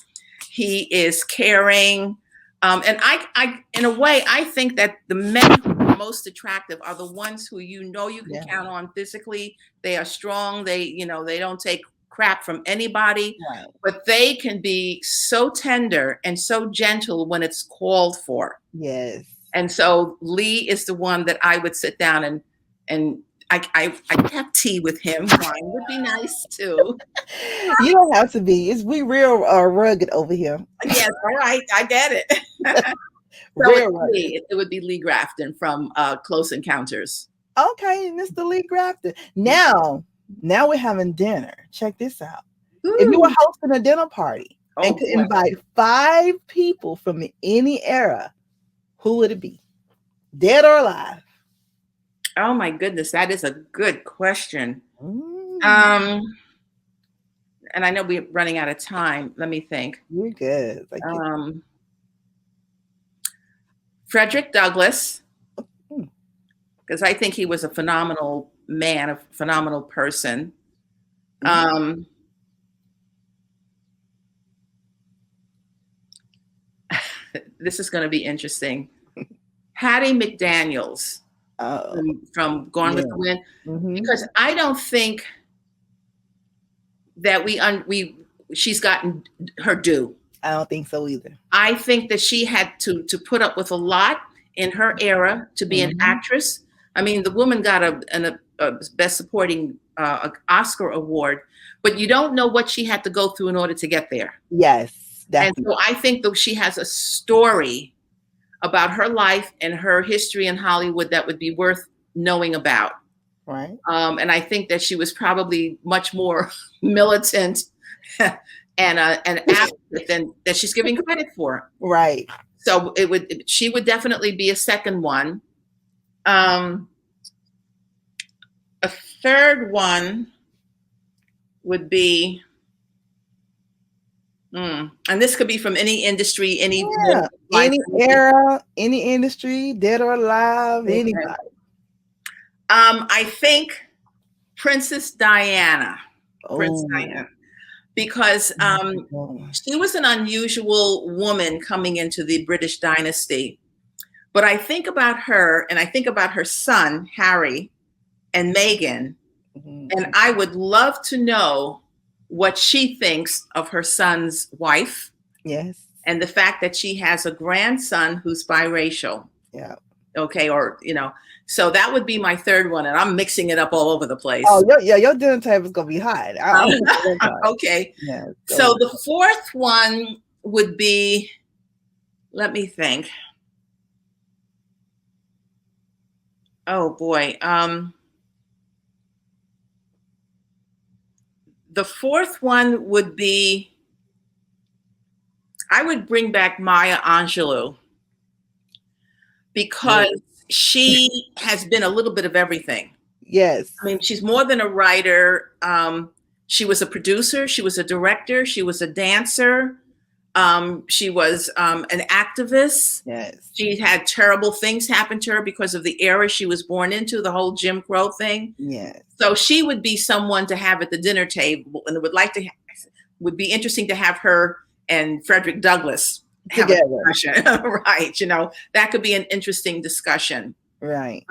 He is caring. And I, in a way, I think that the men who are most attractive are the ones who you can count on physically. They are strong. They don't take crap from anybody, but they can be so tender and so gentle when it's called for. Yes. And so Lee is the one that I would sit down and I have tea with him. Wine would be nice too. You don't have to be. We real rugged over here. Yes, all right. I get it. It would be Lee Grafton from Close Encounters. Okay, Mr. Lee Grafton. Now, Now we're having dinner. Check this out. If you were Ooh. hosting a dinner party and Oh could boy. invite 5 people from any era, who would it be? Dead or alive? Oh my goodness, that is a good question. Mm, And I know we're running out of time. Let me think. you're good. Frederick Douglass, Mm, because I think he was a phenomenal man, a phenomenal person. mm. This is going to be interesting. Hattie McDaniels Oh, from Gone with yeah. the Wind, Mhm. because I don't think that she's gotten her due. I don't think so either. I think that she had to put up with a lot in her era to be an Mhm. actress. I mean, the woman got a Best Supporting Oscar award, but you don't know what she had to go through in order to get there. Yes, And definitely. so I think that she has a story about her life and her history in Hollywood that would be worth knowing about. Right. And I think that she was probably much more militant and an advocate than that she's giving credit for. Right. So she would definitely be a second one. A third one would be, and this could be from any industry, any Yeah. Any era, any industry, dead or alive, Okay. anybody. I think Princess Diana, Prince Oh. Diana, because she was an unusual woman coming into the British dynasty. But I think about her and I think about her son, Harry, and Meghan, Mhm. and I would love to know what she thinks of her son's wife Yes. and the fact that she has a grandson who's biracial. Yeah. Okay, or so that would be my third one, and I'm mixing it up all over the place. Oh, your dinner table's gonna be hot. Okay. Yeah. So the fourth one would be, let me think. Oh boy. The fourth one would be, I would bring back Maya Angelou because she has been a little bit of everything. Yes. I mean, she's more than a writer. She was a producer. She was a director. She was a dancer. She was an activist. Yes. She had terrible things happen to her because of the era she was born into, the whole Jim Crow thing. Yes. So she would be someone to have at the dinner table, and it would be interesting to have her and Frederick Douglass have together. a discussion. Right. That could be an interesting discussion. Right.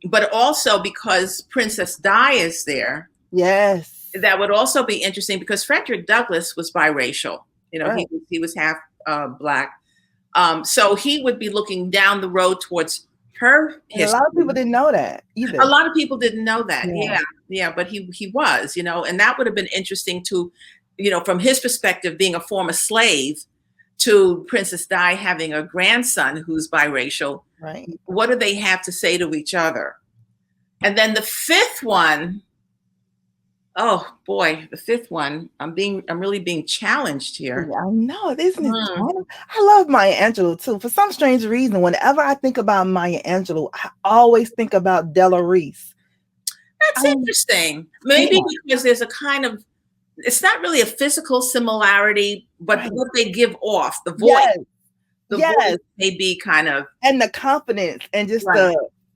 But also because Princess Di is there. Yes. That would also be interesting because Frederick Douglass was biracial. Right. He was half Black. So he would be looking down the road towards her history. And a lot of people didn't know that either. A lot of people didn't know that. Yeah. Yeah. But he was, and that would have been interesting to, from his perspective, being a former slave, to Princess Di having a grandson who's biracial. Right. What do they have to say to each other? And then the fifth one, oh boy, the fifth one, I'm really being challenged here. I know, isn't it? I love Maya Angelou too. For some strange reason, whenever I think about Maya Angelou, I always think about Della Reese. That's interesting. Maybe because there's a kind of, it's not really a physical similarity, but what they give off, the voice. Yes. The voice may be kind of, and the confidence and just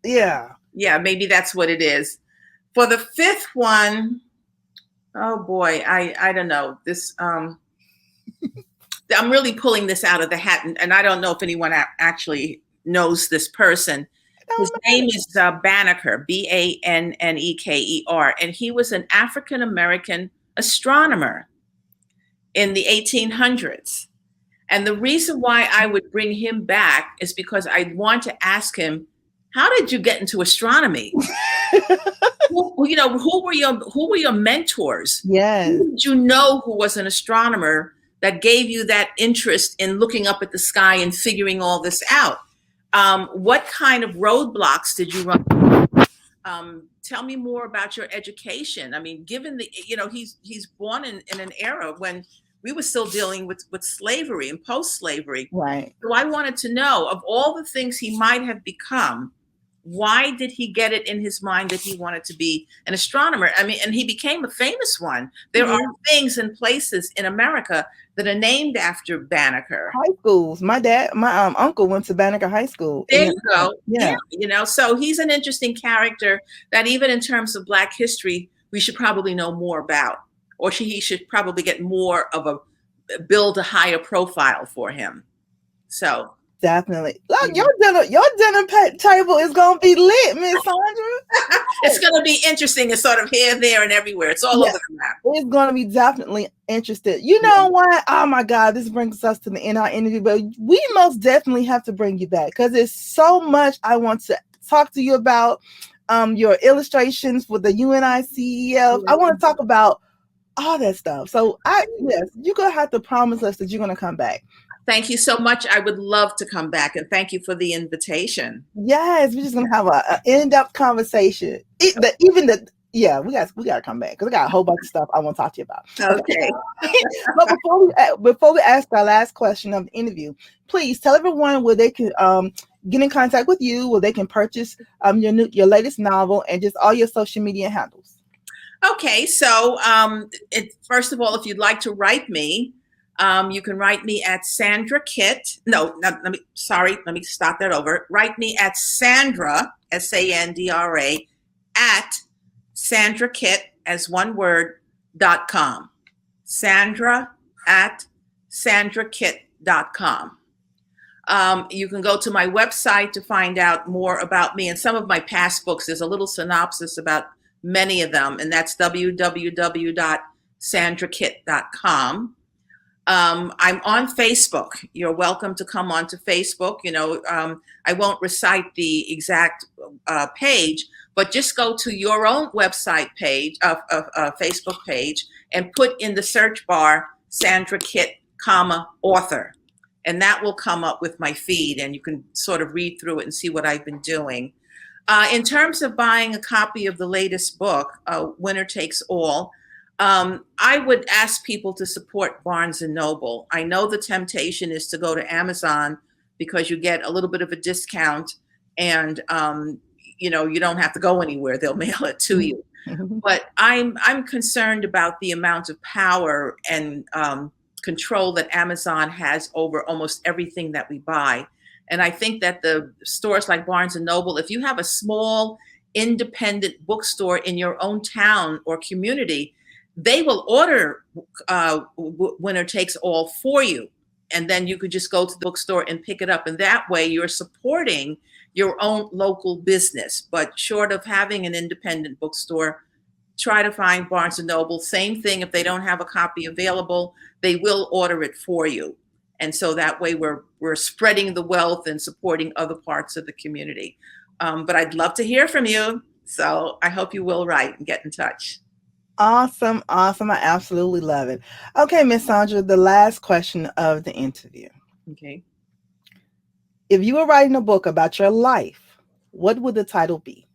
yeah, maybe that's what it is. For the fifth one, oh boy, I don't know this. I'm really pulling this out of the hat, and I don't know if anyone actually knows this person. His name is Banneker, Banneker, and he was an African American astronomer in the 1800s. And the reason why I would bring him back is because I want to ask him, how did you get into astronomy? Who were your mentors? Yes. Who did you know who was an astronomer that gave you that interest in looking up at the sky and figuring all this out? What kind of roadblocks did you run Tell me more about your education. I mean, given the, he's born in an era when we were still dealing with slavery and post-slavery. Right. So I wanted to know, of all the things he might have become, why did he get it in his mind that he wanted to be an astronomer? I mean, and he became a famous one. There are things and places in America that are named after Banneker. High schools. My uncle went to Banneker High School. There you go. Yeah. So he's an interesting character that even in terms of Black history, we should probably know more about, or he should probably get more of build a higher profile for him. So. Definitely. Look, your dinner table is gonna be lit, Miss Sandra. It's gonna be interesting. It's sort of here, there, and everywhere. It's all over the map. It's gonna be definitely interested. You know what? Oh my God, this brings us to the end of our interview, but we most definitely have to bring you back because there's so much I want to talk to you about. Your illustrations for the UNICEF. I want to talk about all that stuff. So you're gonna have to promise us that you're gonna come back. Thank you so much. I would love to come back, and thank you for the invitation. Yes, we're just gonna have an in-depth conversation. We got to come back because I got a whole bunch of stuff I want to talk to you about. Okay. But before we ask our last question of the interview, please tell everyone where they can get in contact with you, where they can purchase your latest novel, and just all your social media handles. Okay, so first of all, if you'd like to write me. You can write me at Sandra Kitt. No, let me start that over. Write me at Sandra, Sandra, at Sandra Kitt, as one word, .com. Sandra at SandraKitt.com. You can go to my website to find out more about me and some of my past books. There's a little synopsis about many of them, and that's www.sandrakitt.com. I'm on Facebook. You're welcome to come onto Facebook. I won't recite the exact page, but just go to your own website page, Facebook page, and put in the search bar Sandra Kitt, author, and that will come up with my feed, and you can sort of read through it and see what I've been doing. In terms of buying a copy of the latest book, Winner Takes All, I would ask people to support Barnes & Noble. I know the temptation is to go to Amazon because you get a little bit of a discount and, you don't have to go anywhere. They'll mail it to you. But I'm concerned about the amount of power and control that Amazon has over almost everything that we buy. And I think that the stores like Barnes & Noble, if you have a small independent bookstore in your own town or community, they will order Winner Takes All for you. And then you could just go to the bookstore and pick it up. And that way you're supporting your own local business. But short of having an independent bookstore, try to find Barnes & Noble. Same thing, if they don't have a copy available, they will order it for you. And so that way we're spreading the wealth and supporting other parts of the community. But I'd love to hear from you. So I hope you will write and get in touch. Awesome. I absolutely love it. Okay, Miss Sandra, the last question of the interview. Okay. If you were writing a book about your life, what would the title be?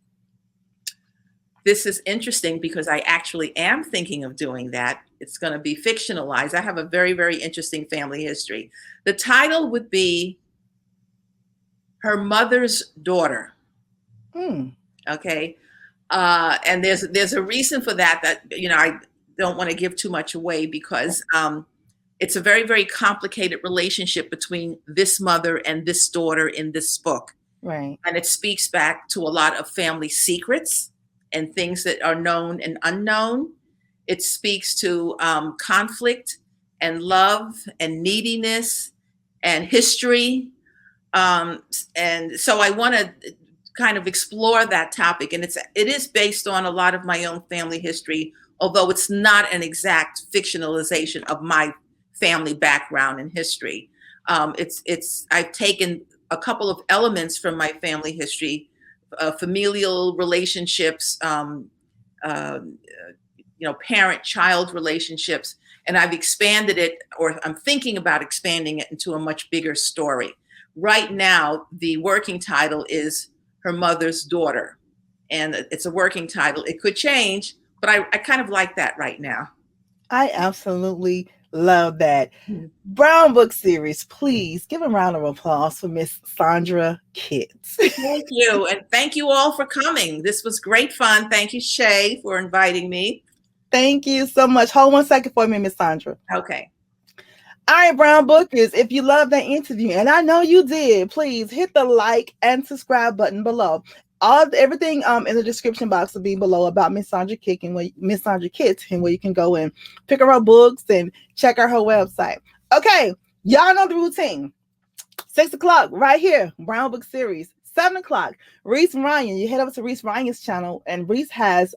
This is interesting because I actually am thinking of doing that. It's going to be fictionalized. I have a very, very interesting family history. The title would be Her Mother's Daughter. Okay. And there's a reason for that I don't want to give too much away because it's a very, very complicated relationship between this mother and this daughter in this book. Right. And it speaks back to a lot of family secrets and things that are known and unknown. It speaks to conflict and love and neediness and history. And so I want to kind of explore that topic. And it is based on a lot of my own family history, although it's not an exact fictionalization of my family background and history. I've taken a couple of elements from my family history, familial relationships, parent-child relationships, and I've expanded it, or I'm thinking about expanding it into a much bigger story. Right now, the working title is Her Mother's Daughter. and it's a working title. It could change, but I kind of like that right now. I absolutely love that. Brown Book Series, please give a round of applause for Miss Sandra Kitt. Thank you. And thank you all for coming. This was great fun. Thank you, Shay, for inviting me. Thank you so much. Hold 1 second for me, Miss Sandra. Okay. All right, Brown Bookers, if you love that interview, and I know you did, please hit the like and subscribe button below. Everything in the description box will be below about Miss Sandra Kitt and where you can go and pick up her books and check out her website. Okay, y'all know the routine. 6 o'clock right here, Brown Book Series. 7 o'clock, Reese Ryan. You head over to Reese Ryan's channel, and Reese has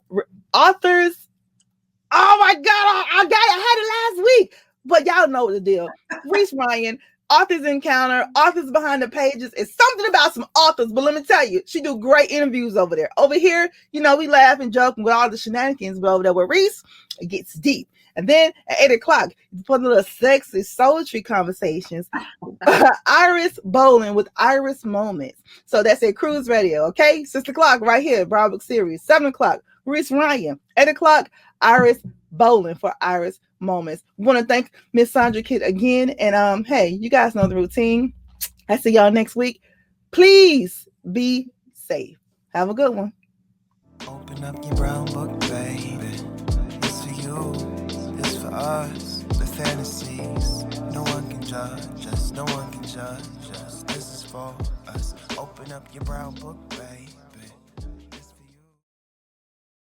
authors. Oh my God, I had it last week, but y'all know the deal. Reese Ryan. Authors Encounter, authors behind the pages. It's something about some authors, but let me tell you, she do great interviews over there. Over here, we laugh and joke with all the shenanigans, but over there with Reese, it gets deep. And then at 8 o'clock, you put a little sexy sultry conversations. Iris Bolling with Iris Moments. So that's at Cruise Radio, okay? 6 o'clock right here, Brown Book Series. 7 o'clock, Reese Ryan. 8 o'clock, Iris Bolling for Iris Moments. We want to thank Miss Sandra Kitt again. And hey, you guys know the routine. I see y'all next week. Please be safe. Have a good one. Open up your brown book, baby. It's for you, it's for us. The fantasies, no one can judge us, no one can judge us. This is for us. Open up your brown book, baby.